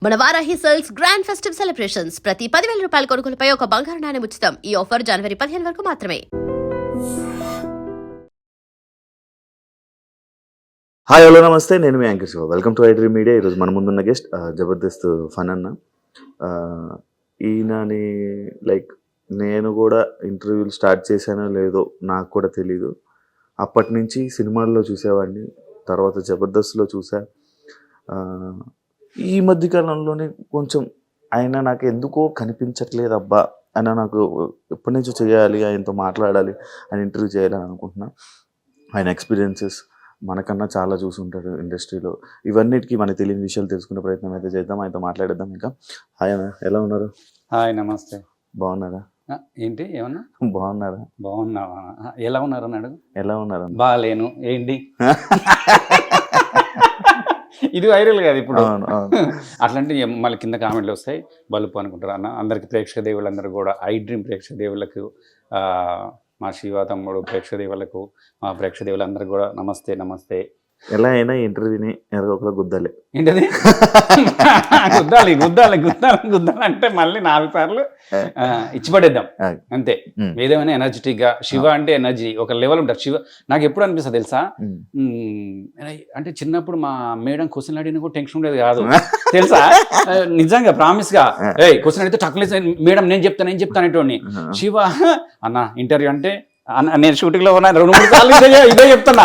మన Varahi sales grand festive celebrations ప్రతి 10,000 రూపాయల కొనుగోలుపై ఒక బంగారు నాణెం ఉచితం. ఈ ఆఫర్ జనవరి 15 వరకు మాత్రమే. హాయ్ హలో నమస్తే, నేను మీ anchor Shiva. Welcome to iDream media. ఈరోజు మన ముందున్న గెస్ట్ జబర్దస్త్ ఫన్ అన్న. ఈయనని నేను కూడా ఇంటర్వ్యూలు స్టార్ట్ చేశానో లేదో నాకు కూడా తెలీదు. అప్పటి నుంచి సినిమాల్లో చూసేవాడిని, తర్వాత జబర్దస్త్లో చూసా. ఈ మధ్యకాలంలోనే కొంచెం ఆయన నాకు ఎందుకో కనిపించట్లేదు అబ్బా అని, నాకు ఎప్పటి నుంచో చేయాలి, ఆయనతో మాట్లాడాలి, ఆయన ఇంటర్వ్యూ చేయాలని అనుకుంటున్నా. ఆయన ఎక్స్పీరియన్సెస్ మనకన్నా చాలా చూసుంటాడు ఇండస్ట్రీలో. ఇవన్నిటికీ మనకు తెలియని విషయాలు తెలుసుకునే ప్రయత్నం అయితే చేద్దాం, ఆయనతో మాట్లాడేద్దాం. ఇంకా హాయ్ అన్న, ఎలా ఉన్నారు? హాయ్, నమస్తే. బాగున్నారా? ఏంటి ఏమన్నా? బాగున్నారా? బాగున్నావా? ఎలా ఉన్నారు అన్నాడు. ఎలా ఉన్నారు? బాగాలేను. ఏంటి ఇది వైరల్ కాదు ఇప్పుడు. అట్లాంటి మళ్ళీ కింద కామెంట్లు వస్తాయి, బలుపు అనుకుంటారు అన్న. అందరికి ప్రేక్షక దేవుళ్ళందరూ కూడా, ఐ డ్రీమ్ ప్రేక్షక దేవుళ్ళకు, మా శివ తమ్ముడు ప్రేక్షక దేవుళ్ళకు, మా ప్రేక్షక దేవుళ్ళందరికీ కూడా నమస్తే నమస్తే. ఎలా అయినా ఇంటర్వ్యూని ఎరగొకలా గుద్దాలి. ఏంటది? గుద్దాలి గుద్దాలి గుద్దాలి గుద్దాలి అంటే మళ్ళీ 4 సార్లు ఇచ్చిపడేద్దాం అంతే. ఏదేమైనా ఎనర్జెటిక్గా, శివ అంటే ఎనర్జీ ఒక లెవెల్ ఉంటుంది. శివ నాకు ఎప్పుడు అనిపిస్తుంది తెలుసా, అంటే చిన్నప్పుడు మా మేడం క్వశ్చన్ అడిగిన కూడా టెన్షన్ ఉండేది కాదు తెలుసా. నిజంగా ప్రామిస్గా క్వశ్చన్ అడిగితే టక్లెస్ మేడం నేను చెప్తానేటోని. శివ అన్న ఇంటర్వ్యూ అంటే నేను షూటింగ్లో ఉన్నా 2-3 సార్లు ఇదే చెప్తున్నా.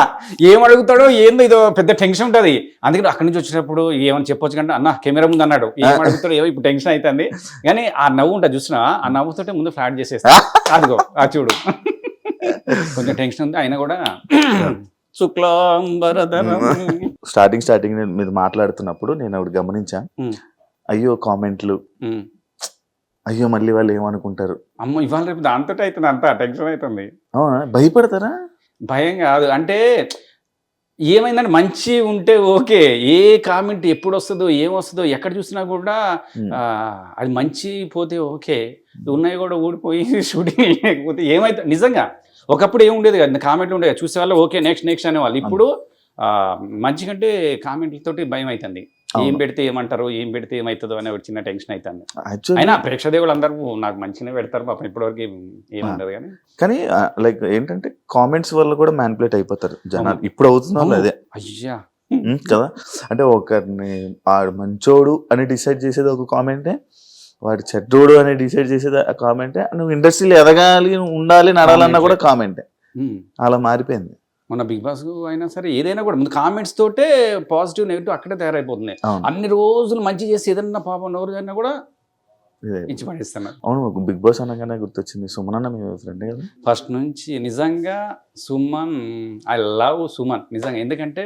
ఏం అడుగుతాడో ఏందో, ఇదో పెద్ద టెన్షన్ ఉంటుంది. అందుకని అక్కడి నుంచి వచ్చినప్పుడు ఏమని చెప్పొచ్చు కంటే, అన్న కెమెరా ముందు అన్నాడు, ఏం అడుగుతాడో ఏమో ఇప్పుడు టెన్షన్ అవుతుంది. కానీ ఆ నవ్వు ఉంటుంది చూసినా, ఆ నవ్వుతోటే ముందు ఫ్లాట్ చేసేస్తా. అదిగో ఆ చూడు, కొంచెం టెన్షన్ ఉంది అయినా కూడా స్టార్టింగ్ మీరు మాట్లాడుతున్నప్పుడు నేను ఒకటి గమనించా. అయ్యో కామెంట్లు, అయ్యో మళ్ళీ వాళ్ళు ఏమనుకుంటారు, అమ్మో ఇవాళ రేపు దాంతో అవుతుంది, అంత టెన్షన్ అవుతుంది. అవునా? భయపడతారా? భయం కాదు, అంటే ఏమైందంటే మంచి ఉంటే ఓకే, ఏ కామెంట్ ఎప్పుడు వస్తుందో ఏమొస్తుందో ఎక్కడ చూసినా కూడా అది మంచి పోతే ఓకే, ఉన్నాయి కూడా ఊడిపోయి షూటింగ్ లేకపోతే ఏమైతే. నిజంగా ఒకప్పుడు ఏముండేది కదా, కామెంట్లు ఉండేది, చూసే వాళ్ళు ఓకే నెక్స్ట్ అనేవాళ్ళు. ఇప్పుడు మంచి కంటే కామెంట్లతోటి భయం అవుతుంది. ఏం పెడితే ఏమంటారు, ఏం పెడితే ఏమవుతుందో అనే ఒక చిన్న టెన్షన్ అవుతుంది. అయినా ప్రేక్షకులు అందరూ నాకు మంచిగా పెడతారు పాపం, ఇప్పటివరకు ఏముండదు. కానీ ఏంటంటే కామెంట్స్ వల్ల కూడా మ్యానిపులేట్ అయిపోతారు జనాలు. ఇప్పుడు అవుతున్నారు అదే. అయ్యా కదా, అంటే ఒకరిని వాడు మంచోడు అని డిసైడ్ చేసేది ఒక కామెంటే, వాడు చెడ్డోడు అని డిసైడ్ చేసేది ఆ కామెంటే, నువ్వు ఇండస్ట్రీలో ఎదగాలి, ఉండాలి, నడాలన్నా కూడా కామెంటే. అలా మారిపోయింది. మన బిగ్ బాస్ అయినా సరే ఏదైనా కూడా ముందు కామెంట్స్ తోటే పాజిటివ్ నెగిటివ్ అక్కడే తయారైపోతుంది. అన్ని రోజులు మంచి చేసి ఏదన్నా పాపం నోరు అయినా కూడా ఇచ్చి పడేస్తున్నారు. అవును, బిగ్ బాస్ అనగానే గుర్తొచ్చింది, సుమన్ అన్న మీ ఫ్రెండ్ కదా ఫస్ట్ నుంచి. నిజంగా సుమన్, ఐ లవ్ సుమన్ నిజంగా. ఎందుకంటే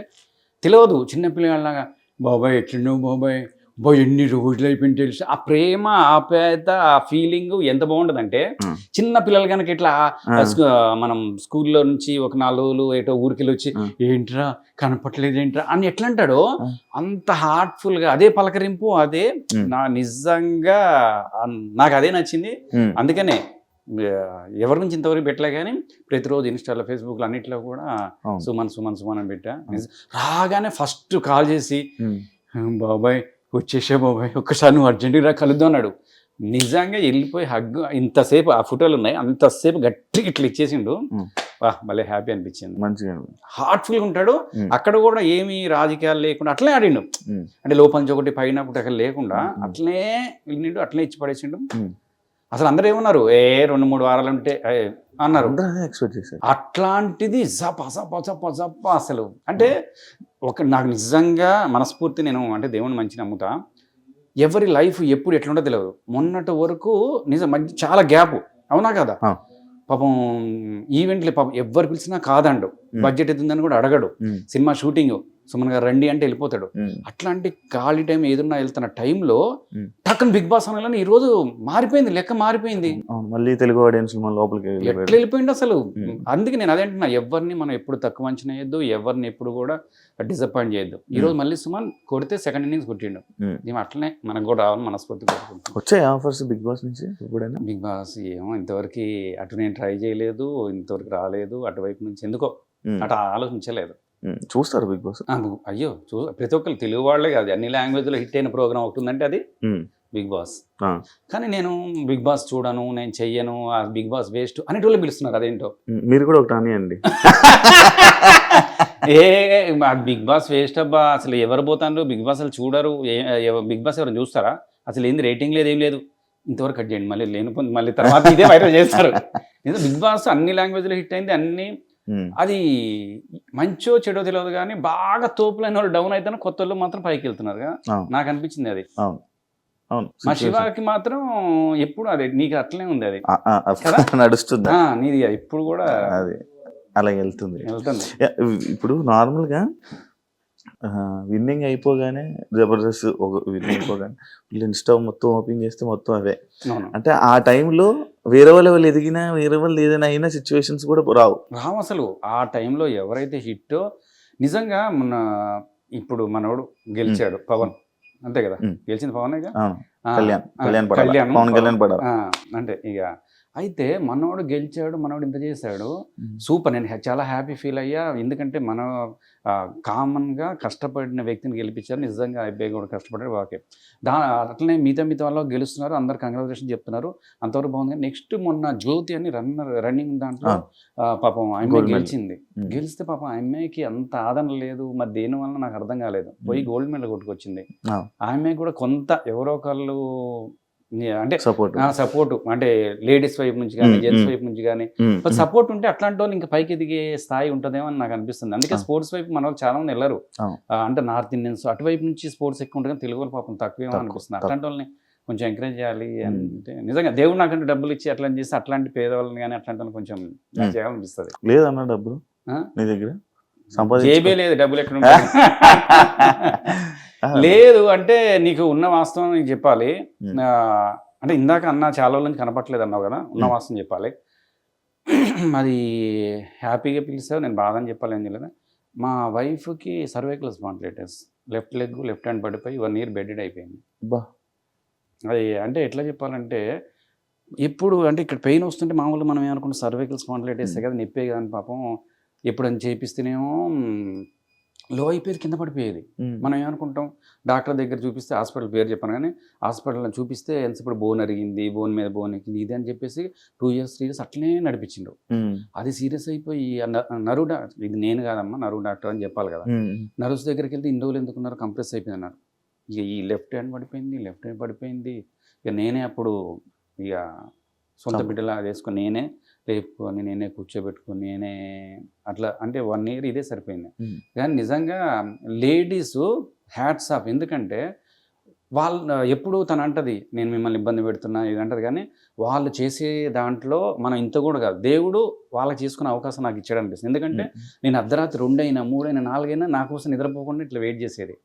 తెలియదు చిన్నపిల్లలాగా, బాబాయ్ ఎట్లున్నావు బాబాయ్, ఎన్ని రోజులు అయిపోయింది తెలుసు. ఆ ప్రేమ, ఆప్యాయత, ఆ ఫీలింగ్ ఎంత బాగుంటుంది అంటే, చిన్న పిల్లలు కనుక ఇట్లా మనం స్కూల్లో నుంచి ఒక 4 రోజులు ఏటో ఊరికెళ్ళి వచ్చి ఏంట్రా కనపట్లేదు ఏంట్రా అని ఎట్లా అంటాడో అంత హార్ట్ఫుల్గా, అదే పలకరింపు, అదే నా నిజంగా నాకు అదే నచ్చింది. అందుకనే ఎవరి నుంచి ఇంతవరకు పెట్టలే, కానీ ప్రతిరోజు ఇన్స్టాలో, ఫేస్బుక్లో అన్నిట్లో కూడా సుమన్ సుమన్ సుమన్ అని పెట్టా. రాగానే ఫస్ట్ కాల్ చేసి, బాబాయ్ వచ్చేసే బాబాయ్, ఒక్కసారి నువ్వు అర్జెంటుగా కలుద్దాం అన్నాడు. నిజంగా వెళ్ళిపోయి హగ్, ఇంతసేపు ఆ ఫోటోలు ఉన్నాయి, అంతసేపు గట్టిగా ఇట్లా ఇచ్చేసిండు. భలే హ్యాపీ అనిపించింది. మంచిగా హార్ట్ఫుల్గా ఉంటాడు. అక్కడ కూడా ఏమి రాజకీయాలు లేకుండా అట్లనే ఆడిండు. అంటే లోపల నుంచి ఒకటి పైన ఒకటి అక్కడ లేకుండా అట్లనే వెళ్ళిండు, అట్లనే ఇచ్చి పడేసిండు. అసలు అందరూ ఏమన్నారు, 2-3 వారాలు ఉంటే అన్నారు. అట్లాంటిది జప జప జప జప అసలు. అంటే నాకు నిజంగా మనస్ఫూర్తి, నేను అంటే దేవుని మంచి నమ్ముతా. ఎవరి లైఫ్ ఎప్పుడు ఎట్లుంటో తెలియదు. మొన్నటి వరకు మంచి చాలా గ్యాప్, అవునా కదా. పాపం ఈవెంట్లు పాపం ఎవరు పిలిచినా కాదండు, బడ్జెట్ అవుతుందని కూడా అడగడు. సినిమా షూటింగ్ సుమన్ గారు రండి అంటే వెళ్ళిపోతాడు. అట్లాంటి ఖాళీ టైం ఏదన్నా వెళ్తున్న టైంలో టక్కన బిగ్ బాస్ అనగానే ఈ రోజు మారిపోయింది, లెక్క మారిపోయింది. మళ్ళీ తెలుగు ఆడియన్స్ లోపలికి ఎట్లా వెళ్ళిపోయింది అసలు. అందుకే నేను అదేంటున్నా, ఎవరిని మనం ఎప్పుడు తక్కువ అంచనా వేయద్దు, ఎవరిని ఎప్పుడు కూడా డిసప్పాయింట్ చేయొద్దు. ఈ రోజు మళ్ళీ సుమన్ కొడితే సెకండ్ ఇన్నింగ్స్ కొట్టిండు. మేము అట్లనే మనకు కూడా రావాలని మనస్ఫూర్తిగా కోరుకుంటున్నాం. వచ్చాయి ఆఫర్స్ బిగ్ బాస్ నుంచి? బిగ్ బాస్ ఏమో ఇంతవరకు అటు నేను ట్రై చేయలేదు, ఇంతవరకు రాలేదు. అటువైపు నుంచి ఎందుకో అటు ఆలోచించలేదు. చూస్తారు బిగ్ బాస్. అయ్యో ప్రతి ఒక్కరు తెలుగు వాళ్ళే కాదు, అన్ని లాంగ్వేజ్లో హిట్ అయిన ప్రోగ్రామ్ ఒకటి ఉందంటే అది బిగ్ బాస్. కానీ నేను బిగ్ బాస్ చూడను, నేను చెయ్యను, ఆ బిగ్ బాస్ వేస్ట్ అనేటోళ్ళు పిలుస్తున్నారు. అదేంటో మీరు కూడా ఒకటి అనియండి. బిగ్ బాస్ వేస్ట్ అబ్బా, అసలు ఎవరు పోతారు బిగ్ బాస్, అసలు చూడరు. బిగ్ బాస్ ఎవరు చూస్తారా? అసలు ఏంది రేటింగ్ లేదు, ఏం లేదు. ఇంతవరకు కట్ చేయండి, మళ్ళీ లేని మళ్ళీ తర్వాత ఇదే వైరల్ చేస్తారు. బిగ్ బాస్ అన్ని లాంగ్వేజ్లో హిట్ అయింది, అన్ని అది మంచో చెడో తెలియదు కానీ బాగా తోపులైన వాళ్ళు డౌన్ అయితేనే కొత్త వాళ్ళు మాత్రం పైకి వెళ్తున్నారు కదా, నాకు అనిపించింది అది. మా శివాకి మాత్రం ఎప్పుడు అదే, నీకు అట్లనే ఉంది అది నడుస్తుంది నీది ఇప్పుడు కూడా అది అలా వెళ్తుంది. ఇప్పుడు నార్మల్గా విన్నింగ్ అయిపోగానే జబర్దస్త్ ఒక విన్నింగ్ అయిపోగానే వీళ్ళు ఇన్స్టా మొత్తం ఓపెన్ చేస్తే మొత్తం అవే. అంటే ఆ టైంలో వేరే వాళ్ళు ఎదిగినా వేరే వాళ్ళు ఏదైనా అయినా సిచ్యువేషన్స్ కూడా రావు అసలు. ఆ టైంలో ఎవరైతే హిట్టో నిజంగా మన ఇప్పుడు మనోడు గెలిచాడు పవన్, అంతే కదా, గెలిచింది పవన్. అంటే ఇక అయితే మనోడు గెలిచాడు, మనోడు ఇంత చేశాడు, సూపర్. నేను చాలా హ్యాపీ ఫీల్ అయ్యా. ఎందుకంటే మన కామన్గా కష్టపడిన వ్యక్తిని గెలిపించారు. నిజంగా అబ్బాయి కూడా కష్టపడ్డాడు. ఓకే, అట్లనే మిగతా వాళ్ళు గెలుస్తున్నారు, అందరు కంగ్రాచులేషన్ చెప్తున్నారు, అంతవరకు బాగుంది. నెక్స్ట్ మొన్న జ్యోతి అని రన్నింగ్ దాంట్లో పాపం అమ్మాయి గెలిచింది. గెలిస్తే పాపం అమ్మాయికి అంత ఆదరణ లేదు, మరి దేని వల్ల నాకు అర్థం కాలేదు. పోయి గోల్డ్ మెడల్ కొట్టుకొచ్చింది. ఆ అమ్మాయి కూడా కొంత ఎవరో ఒకళ్ళు అంటే సపోర్ట్, అంటే లేడీస్ వైపు నుంచి కానీ జెంట్స్ వైపు నుంచి కానీ సపోర్ట్ ఉంటే అట్లాంటి వాళ్ళు ఇంకా పైకి ఎదిగే స్థాయి ఉంటుందేమో అని నాకు అనిపిస్తుంది. అందుకే స్పోర్ట్స్ వైపు మన వాళ్ళు చాలా మంది వెళ్ళరు. అంటే నార్త్ ఇండియన్స్ అటువైపు నుంచి స్పోర్ట్స్ ఎక్కువ ఉంటుంది, తెలుగు వాళ్ళు పాపం తక్కువేమో అనిపిస్తుంది. అట్లాంటి వాళ్ళని కొంచెం ఎంకరేజ్ చేయాలి. అంటే నిజంగా దేవుడు నాకంటే డబ్బులు ఇచ్చి అట్లా చేస్తే అట్లాంటి పేదవాళ్ళని కానీ అట్లాంటి వాళ్ళని కొంచెం చేయాలనిపిస్తుంది. లేదన్న డబ్బులు నీ దగ్గర జేబే లేదు, డబ్బులు ఎక్కడ ఉంటాయి? లేదు అంటే నీకు ఉన్న వాస్తవం నీకు చెప్పాలి. అంటే ఇందాక అన్న చాలా రోజుల నుంచి కనపట్లేదు అన్నావు కదా, ఉన్న వాస్తవం చెప్పాలి. అది హ్యాపీగా పిలిచావు, నేను బాధ అని చెప్పాలి. ఏం చేయలేదు, మా వైఫ్కి cervical spondylitis, left leg left hand పడిపోయి 1 year బెడెడ్ అయిపోయింది. అది అంటే ఎట్లా చెప్పాలంటే, ఎప్పుడు అంటే ఇక్కడ పెయిన్ వస్తుంటే మామూలుగా మనం ఏమనుకుంటాం సర్వైకల్ స్పాండిలైటిస్ కదా, నొప్పే కదా అని. పాపం ఎప్పుడని చేపిస్తేనేమో లో అయిపోయేది, కింద పడిపోయేది. మనం ఏమనుకుంటాం డాక్టర్ దగ్గర చూపిస్తే, హాస్పిటల్ పేరు చెప్పాను కానీ హాస్పిటల్లో చూపిస్తే ఎంతసేపు బోన్ అరిగింది, బోన్ మీద బోన్ ఎక్కింది, ఇది అని చెప్పేసి 2 years 3 years అట్లనే నడిపించిండు. అది సీరియస్ అయిపోయి నరు ఇది నేను కాదమ్మా నరు డాక్టర్ అని చెప్పాలి కదా, నర్వ్స్ దగ్గరికి వెళ్తే ఇన్ని రోజులు ఎందుకున్నారు, కంప్రెస్ అయిపోయింది అన్నారు. ఇక ఈ లెఫ్ట్ హ్యాండ్ పడిపోయింది. ఇక నేనే అప్పుడు ఇక సొంత బిడ్డలా వేసుకొని నేనే లేపుకొని నేనే కూర్చోబెట్టుకొని నేనే అట్లా, అంటే 1 year ఇదే సరిపోయింది. కానీ నిజంగా లేడీస్ హ్యాట్స్ ఆఫ్. ఎందుకంటే వాళ్ళు ఎప్పుడు తను అంటది నేను మిమ్మల్ని ఇబ్బంది పెడుతున్నా ఇది అంటది, కానీ వాళ్ళు చేసే దాంట్లో మనం ఇంత కూడా కాదు, దేవుడు వాళ్ళకి చేసుకునే అవకాశం నాకు ఇచ్చాడు అనిపిస్తుంది. ఎందుకంటే నేను అర్ధరాత్రి 2 అయినా 3 అయినా 4 అయినా నా కోసం నిద్రపోకుండా ఇట్లా వెయిట్ చేసేది.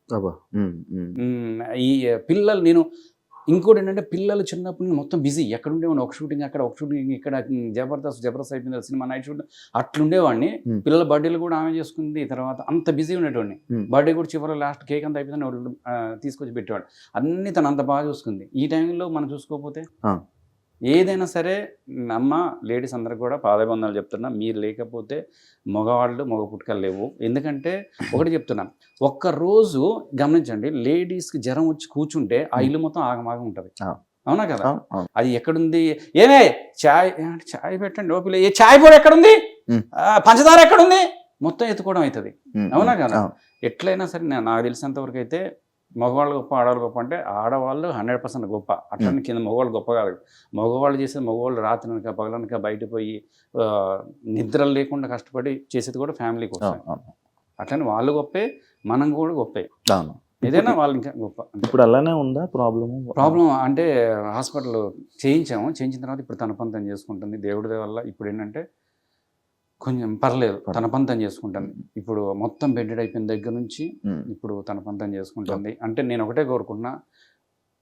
ఈ పిల్లలు నేను ఇంకోటి ఏంటంటే పిల్లలు చిన్నప్పుడు నేను మొత్తం బిజీ, ఎక్కడ ఉండేవాడిని, ఒక షూటింగ్ అక్కడ, ఒక షూటింగ్ ఇక్కడ, జబర్దస్త్ అయిపోయింది సినిమా, నైట్ షూట్ అట్లుండేవాడిని. పిల్లల బర్త్డేలు కూడా ఆమె చేసుకుంది. తర్వాత అంత బిజీ ఉండేవాడిని. బర్త్డే కూడా చివరి లాస్ట్ కేక్ అంతా అయిపోయిందని వాళ్ళు తీసుకొచ్చి పెట్టేవాడు. అన్ని తను అంత బాగా చూసుకుంది. ఈ టైంలో మనం చూసుకోకపోతే ఏదైనా సరే అమ్మ లేడీస్ అందరికి కూడా పాదబంధాలు చెప్తున్నా, మీరు లేకపోతే మగవాళ్ళు మగ పుట్టుకలు లేవు. ఎందుకంటే ఒకటి చెప్తున్నా, ఒక్కరోజు గమనించండి, లేడీస్కి జ్వరం వచ్చి కూర్చుంటే ఆ ఇల్లు మొత్తం ఆగమాగం ఉంటుంది. అవునా కదా? అది ఎక్కడుంది, ఏమే చాయ్ పెట్టండి ఓపిల, ఏ చాయ్ పొడి ఎక్కడుంది, పంచదార ఎక్కడుంది, మొత్తం ఎత్తుకోవడం అవుతుంది. అవునా కదా? ఎట్లయినా సరే నాకు తెలిసినంత వరకు అయితే మగవాళ్ళు గొప్ప ఆడవాళ్ళు గొప్ప అంటే ఆడవాళ్ళు 100% గొప్ప. అట్లనే కింద మగవాళ్ళు గొప్ప కాదు. మగవాళ్ళు చేసేది, మగవాళ్ళు రాత్రినక పగలనక బయట పోయి నిద్రలు లేకుండా కష్టపడి చేసేది కూడా ఫ్యామిలీ కోసం. అట్లనే వాళ్ళు గొప్పే, మనం కూడా గొప్పే. ఏదైనా వాళ్ళు ఇంకా గొప్ప. ఇప్పుడు అలానే ఉందా ప్రాబ్లం అంటే హాస్పిటల్ చేయించిన తర్వాత ఇప్పుడు తన పని తను చేసుకుంటుంది దేవుడి వల్ల. ఇప్పుడు ఏంటంటే కొంచెం పర్లేదు, తన పని తను చేసుకుంటుంది. ఇప్పుడు మొత్తం బెడ్డెడ్ అయిపోయిన దగ్గర నుంచి ఇప్పుడు తన పని తను చేసుకుంటుంది. అంటే నేను ఒకటే కోరుకున్నా,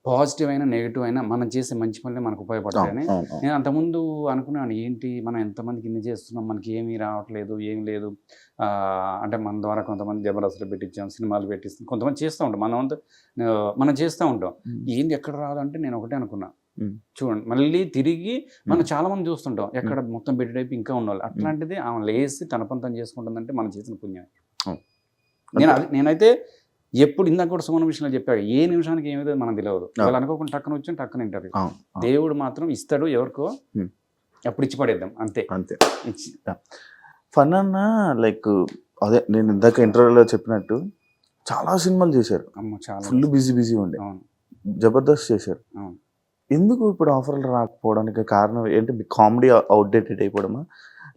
పాజిటివ్ అయినా నెగిటివ్ అయినా మనం చేసే మంచి పనులే మనకు ఉపయోగపడతాయని. నేను అంతకుముందు అనుకున్నాను, ఏంటి మనం ఎంతమందికి ఇన్ని చేస్తున్నాం, మనకి ఏమీ రావట్లేదు, ఏం లేదు. అంటే మన ద్వారా కొంతమంది జబర్దస్త్లు పెట్టించాం, సినిమాలు పెట్టిస్తాం, కొంతమంది చేస్తూ ఉంటాం, మనం చేస్తూ ఉంటాం. ఏంది ఎక్కడ రాదంటే నేను ఒకటే అనుకున్నా, చూడండి మళ్ళీ తిరిగి మనం చాలా మంది చూస్తుంటాం ఎక్కడ మొత్తం బెడ్డెడ్ అయిపోయి ఇంకా ఉన్నవాళ్ళు. అట్లాంటిది ఆమె లేసి తన పని తను చేసుకుంటుందంటే మనం చేసిన పుణ్యం. నేనైతే ఎప్పుడు ఇందాక కూడా సుమన్ విషయంలో చెప్పాను, ఏ నిమిషానికి ఏమిదో మనం తెలియదు. వాళ్ళు అనుకోకుండా టక్కున వచ్చి టక్కున ఇంటర్వ్యూ. దేవుడు మాత్రం ఇస్తాడు ఎవరికో, అప్పుడు ఇచ్చి పడేద్దాం అంతే. ఫన్ అన్న లైక్ అదే నేను ఇందాక ఇంటర్వ్యూలో చెప్పినట్టు చాలా సినిమాలు చేశారు, ఫుల్ బిజీ ఉండే, జబర్దస్త్ చేశారు. ఎందుకు ఇప్పుడు ఆఫర్లు రాకపోవడానికి కారణం ఏంటి? మీ కామెడీ అవుట్డేటెడ్ అయిపోవడమా,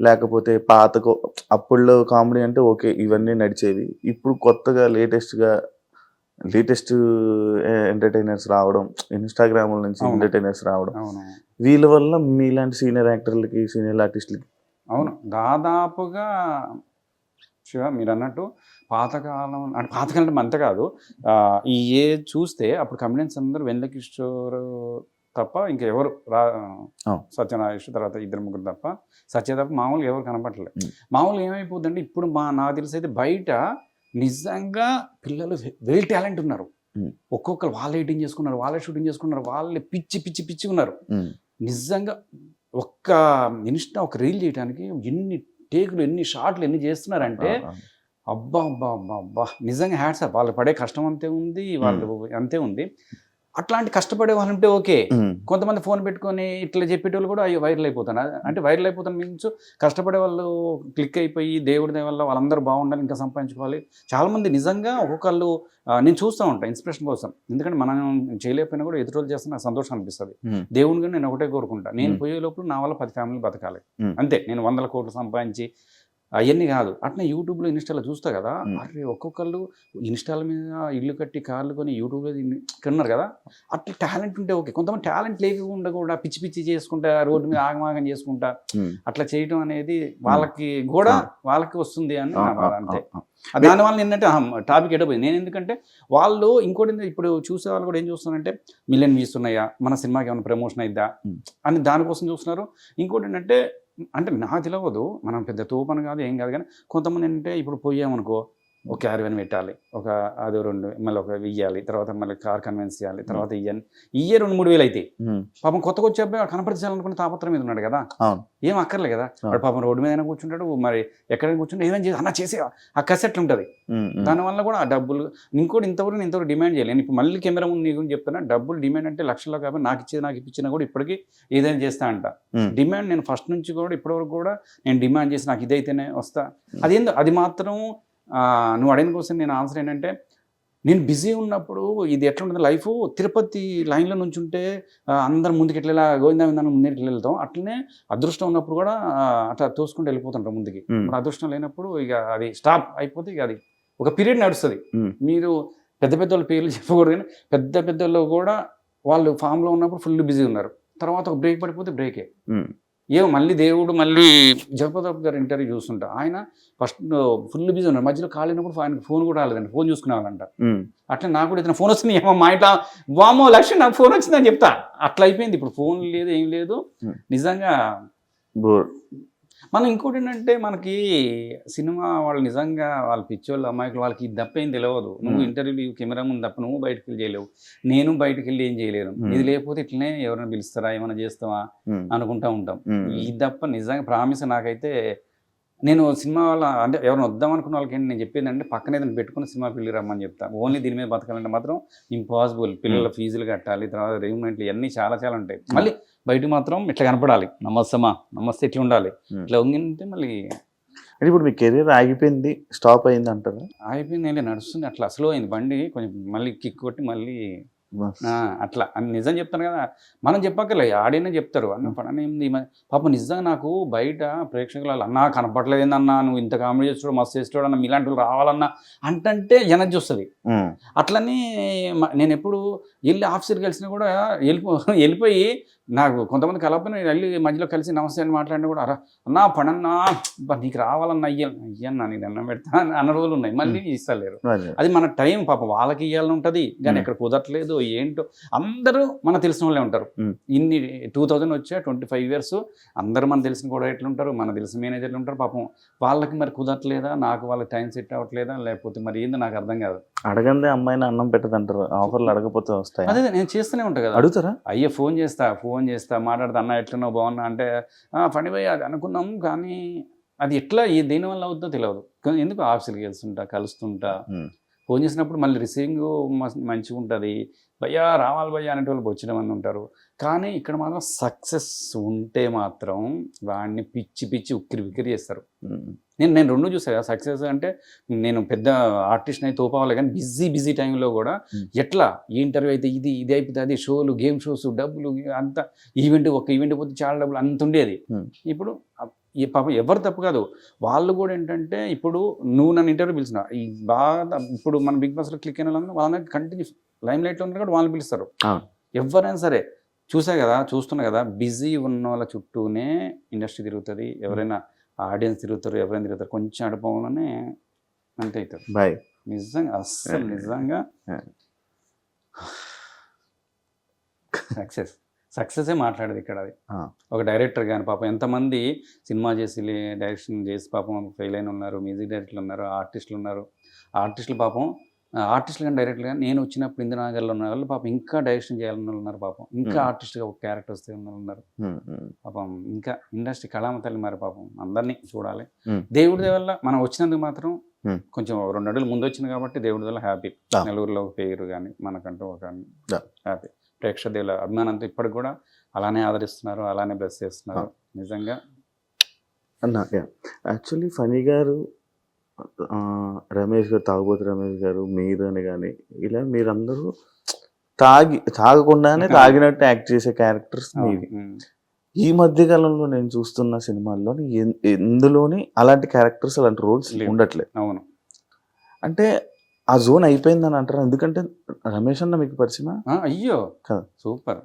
లేకపోతే పాతకు అప్పుల్లో కామెడీ అంటే ఓకే ఇవన్నీ నడిచేవి, ఇప్పుడు కొత్తగా లేటెస్ట్ ఎంటర్టైనర్స్ రావడం, ఇన్స్టాగ్రామ్ నుంచి ఎంటర్టైనర్స్ రావడం, వీళ్ళ వల్ల మీలాంటి సీనియర్ యాక్టర్లకి సీనియర్ ఆర్టిస్టులకి? అవును, దాదాపుగా మీరు అన్నట్టు పాతకాలం అంటే పాతకాలం అంతే కాదు, ఈ చూస్తే అప్పుడు కమెడియన్స్ అందరూ వెన్నెల కిషోర్ తప్ప ఇంకా ఎవరు సత్యనారాయణ తర్వాత 2-3 తప్ప, సత్య తప్ప మామూలుగా ఎవరు కనపడలేదు. మామూలుగా ఏమైపోతుందంటే ఇప్పుడు నాకు తెలిసి అయితే బయట నిజంగా పిల్లలు వెల్ టాలెంట్ ఉన్నారు. ఒక్కొక్కరు వాళ్ళే ఎడిటింగ్ చేసుకున్నారు, వాళ్ళే షూటింగ్ చేసుకున్నారు, వాళ్ళే పిచ్చి ఉన్నారు. నిజంగా ఒక్క ఇన్స్టా ఒక రీల్ చేయడానికి ఎన్ని టేకులు, ఎన్ని షాట్లు, ఎన్ని చేస్తున్నారంటే అబ్బా నిజంగా హ్యాట్స్ ఆఫ్. వాళ్ళు పడే కష్టం అంతే ఉంది, వాళ్ళు అంతే ఉంది. అట్లాంటి కష్టపడే వాళ్ళు ఉంటే ఓకే. కొంతమంది ఫోన్ పెట్టుకొని ఇట్లా చెప్పేటోళ్ళు కూడా అయ్యో వైరల్ అయిపోతాను, అంటే వైరల్ అయిపోతాను మీన్స్ కష్టపడే వాళ్ళు క్లిక్ అయిపోయి దేవుడి వల్ల వాళ్ళందరూ బాగుండాలి, ఇంకా సంపాదించుకోవాలి. చాలామంది నిజంగా ఒక్కొక్కళ్ళు నేను చూస్తూ ఉంటాను ఇన్స్పిరేషన్ కోసం. ఎందుకంటే మనం చేయలేకపోయినా కూడా ఎదురోళ్ళు చేస్తే నాకు సంతోషం అనిపిస్తుంది. దేవుడిగా నేను ఒకటే కోరుకుంటా, నేను పోయే లోపల నా వల్ల 10 ఫ్యామిలీలు బతకాలి అంతే. నేను 100 కోట్లు సంపాదించి అవన్నీ కాదు. అట్లా యూట్యూబ్లో ఇన్స్టాలో చూస్తా కదా, అరే ఒక్కొక్కళ్ళు ఇన్స్టాల మీద ఇల్లు కట్టి కార్లు కొని యూట్యూబ్లో కొన్నారు కదా. అట్లా టాలెంట్ ఉంటే ఓకే. కొంతమంది టాలెంట్ లేకుండా కూడా పిచ్చి చేసుకుంటా, రోడ్డు మీద ఆగమాగం చేసుకుంటా అట్లా చేయటం అనేది వాళ్ళకి వస్తుంది అని అంతే. దానివల్ల ఏంటంటే టాపిక్ ఎడపోయింది. నేను ఎందుకంటే వాళ్ళు ఇంకోటి ఇప్పుడు చూసే వాళ్ళు కూడా ఏం చూస్తున్నారంటే మిలియన్ వ్యూస్ ఉన్నాయా, మన సినిమాకి ఏమైనా ప్రమోషన్ అయిద్దా అని దానికోసం చూస్తున్నారు. ఇంకోటి ఏంటంటే అంటే నాకు తెలియదు, మనం పెద్ద తోపని కాదు ఏం కాదు, కానీ కొంతమంది ఏంటంటే ఇప్పుడు పోయామనుకో ఒక క్యారవెన్ పెట్టాలి, ఒక అది 2 మళ్ళీ ఒక ఇయ్యాలి, తర్వాత మళ్ళీ కార్ కన్వెన్స్ చేయాలి, తర్వాత ఇయ్యాలి 2-3 వేలు అయితే పాపం కొత్తగా వచ్చే అబ్బాయి కనపరిచాలనుకునే తాపత్రం మీద ఉన్నాడు కదా, ఏం అక్కర్లే కదా. వాడు పాపం రోడ్డు మీద కూర్చుంటాడు, మరి ఎక్కడైనా కూర్చుంటే ఏమైనా చేసి అన్న చేసే ఆ కసెట్లు ఉంటుంది. దానివల్ల కూడా ఆ డబ్బులు ఇంతవరకు డిమాండ్ చేయలేదు. ఇప్పుడు మళ్ళీ కెమెరా ముందు నీకు చెప్తున్నా, డబ్బులు డిమాండ్ అంటే లక్షల్లో కాబట్టి నాకు ఇప్పించినా కూడా ఇప్పటికీ ఏదైనా చేస్తా అంట. డిమాండ్ నేను ఫస్ట్ నుంచి కూడా ఇప్పటివరకు కూడా నేను డిమాండ్ చేసి నాకు ఇదైతేనే వస్తా. అది మాత్రం నువ్వు అడిగిన కోసం నేను ఆన్సర్ ఏంటంటే, నేను బిజీ ఉన్నప్పుడు ఇది ఎట్లా ఉంటుంది లైఫ్, తిరుపతి లైన్లో నుంచి ఉంటే అందరు ముందుకు ఎట్లా గోవిందా ముందుకు వెళ్తాం, అట్లనే అదృష్టం ఉన్నప్పుడు కూడా అట్లా తోసుకుంటూ వెళ్ళిపోతుంటారు ముందుకి. అదృష్టం లేనప్పుడు ఇక అది స్టాప్ అయిపోతే ఇక అది ఒక పీరియడ్ నడుస్తుంది. మీరు పెద్ద వాళ్ళ పేర్లు చెప్పకూడదు, కానీ పెద్దోళ్ళు కూడా వాళ్ళు ఫామ్లో ఉన్నప్పుడు ఫుల్ బిజీ ఉన్నారు, తర్వాత ఒక బ్రేక్ పడిపోతే బ్రేకే. మళ్ళీ దేవుడు మళ్ళీ జగపతి గారు ఇంటర్వ్యూ చూస్తుంటా, ఆయన ఫస్ట్ ఫుల్ బిజీ ఉన్నారు, మధ్యలో కాలినప్పుడు ఆయనకు ఫోన్ కూడా రాలేదండి, ఫోన్ చూసుకునేవాళ్ళంట. అట్లా నాకు కూడా ఇతను ఫోన్ వస్తుంది ఏమో మా ఇంట్లో వామో లక్ష్యం నాకు ఫోన్ వచ్చిందని చెప్తా. అట్లా అయిపోయింది, ఇప్పుడు ఫోన్ లేదు ఏం లేదు నిజంగా. మనం ఇంకోటి ఏంటంటే మనకి సినిమా వాళ్ళు నిజంగా వాళ్ళ పిచ్చోళ్ళు అమ్మాయిలు వాళ్ళకి ఇది తప్ప ఏం తెలియదు. నువ్వు ఇంటర్వ్యూ కెమెరా ముందు తప్ప నువ్వు బయటకు వెళ్ళి చేయలేవు, నేను బయటకు వెళ్ళి ఏం చేయలేను. ఇది లేకపోతే ఇట్లనే ఎవరైనా పిలుస్తారా ఏమైనా చేస్తావా అనుకుంటా ఉంటాం. ఇది తప్ప నిజంగా ప్రామిస్ నాకైతే నేను సినిమా వాళ్ళ అంటే ఎవరైనా వద్దాం అనుకున్న వాళ్ళకి నేను చెప్పేది అంటే పక్కన ఏదైనా పెట్టుకుని సినిమా పిల్లి రమ్మని చెప్తాను. ఓన్లీ దీని మీద బతకాలంటే మాత్రం ఇంపాసిబుల్. పిల్లల ఫీజులు కట్టాలి, తర్వాత రెగ్యుమెంట్లు ఇవన్నీ చాలా ఉంటాయి. మళ్ళీ బయట మాత్రం ఇట్లా కనపడాలి, నమస్తే ఇట్లా ఉండాలి, ఇట్లా ఉందంటే మళ్ళీ. అంటే ఇప్పుడు మీ కెరీర్ ఆగిపోయింది, స్టాప్ అయింది అంటారా? ఆగిపోయింది, నడుస్తుంది, అట్లా స్లో అయింది బండి కొంచెం, మళ్ళీ కిక్ కొట్టి మళ్ళీ అట్లా అని నిజం చెప్తాను కదా. మనం చెప్పక్కర్లే, ఆడినే చెప్తారు అన్న పడనేది. పాపం నిజంగా నాకు బయట ప్రేక్షకులు అన్నా కనపడలేదు ఏందన్నా, నువ్వు ఇంత కామెడీ చేస్తాడు మస్తు చేస్తాడు అన్న, మీలాంటి వాళ్ళు రావాలన్నా అంటే ఎనర్జీ వస్తుంది. అట్లనే నేను ఎప్పుడు వెళ్ళి ఆఫీసర్కి కలిసినా కూడా వెళ్ళిపోయి నాకు కొంతమంది కలపని వెళ్ళి మధ్యలో కలిసి నమస్తే అని మాట్లాడినా కూడా అన్నా పడన్నా నీకు రావాలన్నా అయ్యన్నా నీకు దండం పెడతా అన్న రోజులు ఉన్నాయి, మళ్ళీ ఇస్తలేరు. అది మన టైం, పాపం వాళ్ళకి ఇవ్వాలని ఉంటుంది కానీ ఎక్కడ కుదరట్లేదు ఏంటో. అందరూ మనకు తెలిసిన వాళ్ళే ఉంటారు. ఇన్ని 2000 వచ్చా 25 years అందరూ మనకు తెలిసిన కూడా ఎట్లుంటారు, మనకు తెలిసిన మేనేజర్లు ఉంటారు. పాపం వాళ్ళకి మరి కుదరట్లేదా, నాకు వాళ్ళకి టైం సెట్ అవ్వట్లేదా, లేకపోతే మరి ఏందో నాకు అర్థం కాదు. అడగందే అమ్మాయిని అన్నం పెట్టదంటారు, ఆఫర్లు అడగపోతే వస్తాయి. అదే నేను చేస్తూనే ఉంటాను కదా. అడుగుతారా? అయ్యే ఫోన్ చేస్తా మాట్లాడతా, అన్న ఎట్లున్నావు బాగున్నా అంటే ఫణి భయ్య అది అనుకున్నాము కానీ అది ఎట్లా దేనివల్ల అవుతుందో తెలియదు. కానీ ఎందుకు ఆఫీసులకి కలుస్తుంటా, ఉమ్, ఫోన్ చేసినప్పుడు మళ్ళీ రిసీవింగ్ మంచిగా ఉంటుంది. భయ్యా రావాలి భయ్యా అనేటోళ్ళు వచ్చిన మంది ఉంటారు. కానీ ఇక్కడ మాత్రం సక్సెస్ ఉంటే మాత్రం వాడిని పిచ్చి పిచ్చి ఉక్కిరి బిక్కిరి చేస్తారు. ఉమ్, నేను రెండు చూసాను. సక్సెస్ అంటే నేను పెద్ద ఆర్టిస్ట్ అయితే తోపావాలి, కానీ బిజీ టైంలో కూడా ఎట్లా ఈ ఇంటర్వ్యూ అయితే ఇది అయిపోతుంది, అది షోలు, గేమ్ షోస్, డబ్బులు అంత ఒక ఈవెంట్ పోతే చాలా డబ్బులు అంత ఉండేది. ఇప్పుడు ఈ పాపం ఎవరు తప్పు కాదు, వాళ్ళు కూడా ఏంటంటే ఇప్పుడు నువ్వు నన్ను ఇంటర్వ్యూ పిలిచిన ఈ బాగా ఇప్పుడు మన బిగ్ బాస్లో క్లిక్ అయిన వాళ్ళని కంటిన్యూ లైమ్ లైట్లో ఉన్నారు కాబట్టి వాళ్ళని పిలుస్తారు. ఎవరైనా సరే చూస్తున్నా కదా, బిజీ ఉన్న వాళ్ళ చుట్టూనే ఇండస్ట్రీ తిరుగుతుంది. ఎవరైనా ఆడియన్స్ తిరుగుతారు, ఎవరైనా తిరుగుతారు, కొంచెం అడపంలోనే అంతే అవుతారు. బాయ్ నిజంగా అస్సలు నిజంగా సక్సెసే మాట్లాడేది ఇక్కడ. అది ఒక డైరెక్టర్ కానీ పాపం ఎంతమంది సినిమా చేసి డైరెక్షన్ చేసి పాపం ఫెయిల్ అయిన ఉన్నారు, మ్యూజిక్ డైరెక్టర్లు ఉన్నారు, ఆర్టిస్టులు ఉన్నారు. ఆర్టిస్టులు పాపం ఆర్టిస్టులు కానీ డైరెక్టర్లు కానీ నేను వచ్చినప్పుడు ఇంద్రనగర్లో ఉన్న వాళ్ళు పాపం ఇంకా డైరెక్షన్ చేయాలని ఉన్నారు. పాపం ఇంకా ఆర్టిస్ట్గా ఒక క్యారెక్టర్ వస్తే ఉన్నారు. పాపం ఇంకా ఇండస్ట్రీ కళామతల్లి మరి పాపం అందరినీ చూడాలి. దేవుడి వల్ల మనం వచ్చినందుకు మాత్రం కొంచెం 2 అడుగులు ముందు వచ్చింది కాబట్టి దేవుడి వల్ల హ్యాపీ. నెల్లూరులో ఒక పేరు కానీ మనకంటూ ఒక హ్యాపీ. ప్రేక్షకుల అభిమానంతో ఇప్పటికి కూడా అలానే ఆదరిస్తున్నారు, అలానే బ్లెస్ చేస్తున్నారు. నిజంగా యాక్చువల్లీ ఫనీ గారు, రమేష్ గారు, తాగుబోతు రమేష్ గారు, మీరు అని కానీ ఇలా మీరందరూ తాగకుండానే తాగినట్టు యాక్ట్ చేసే క్యారెక్టర్స్ మీవి. ఈ మధ్య కాలంలో నేను చూస్తున్న సినిమాల్లో ఎందులోని అలాంటి క్యారెక్టర్స్, అలాంటి రోల్స్ ఉండట్లేదు. అవును, అంటే ఆ జోన్ అయిపోయిందని అంటారు. ఎందుకంటే రమేష్ అన్న మీకు పరిచయం? అయ్యో సూపర్.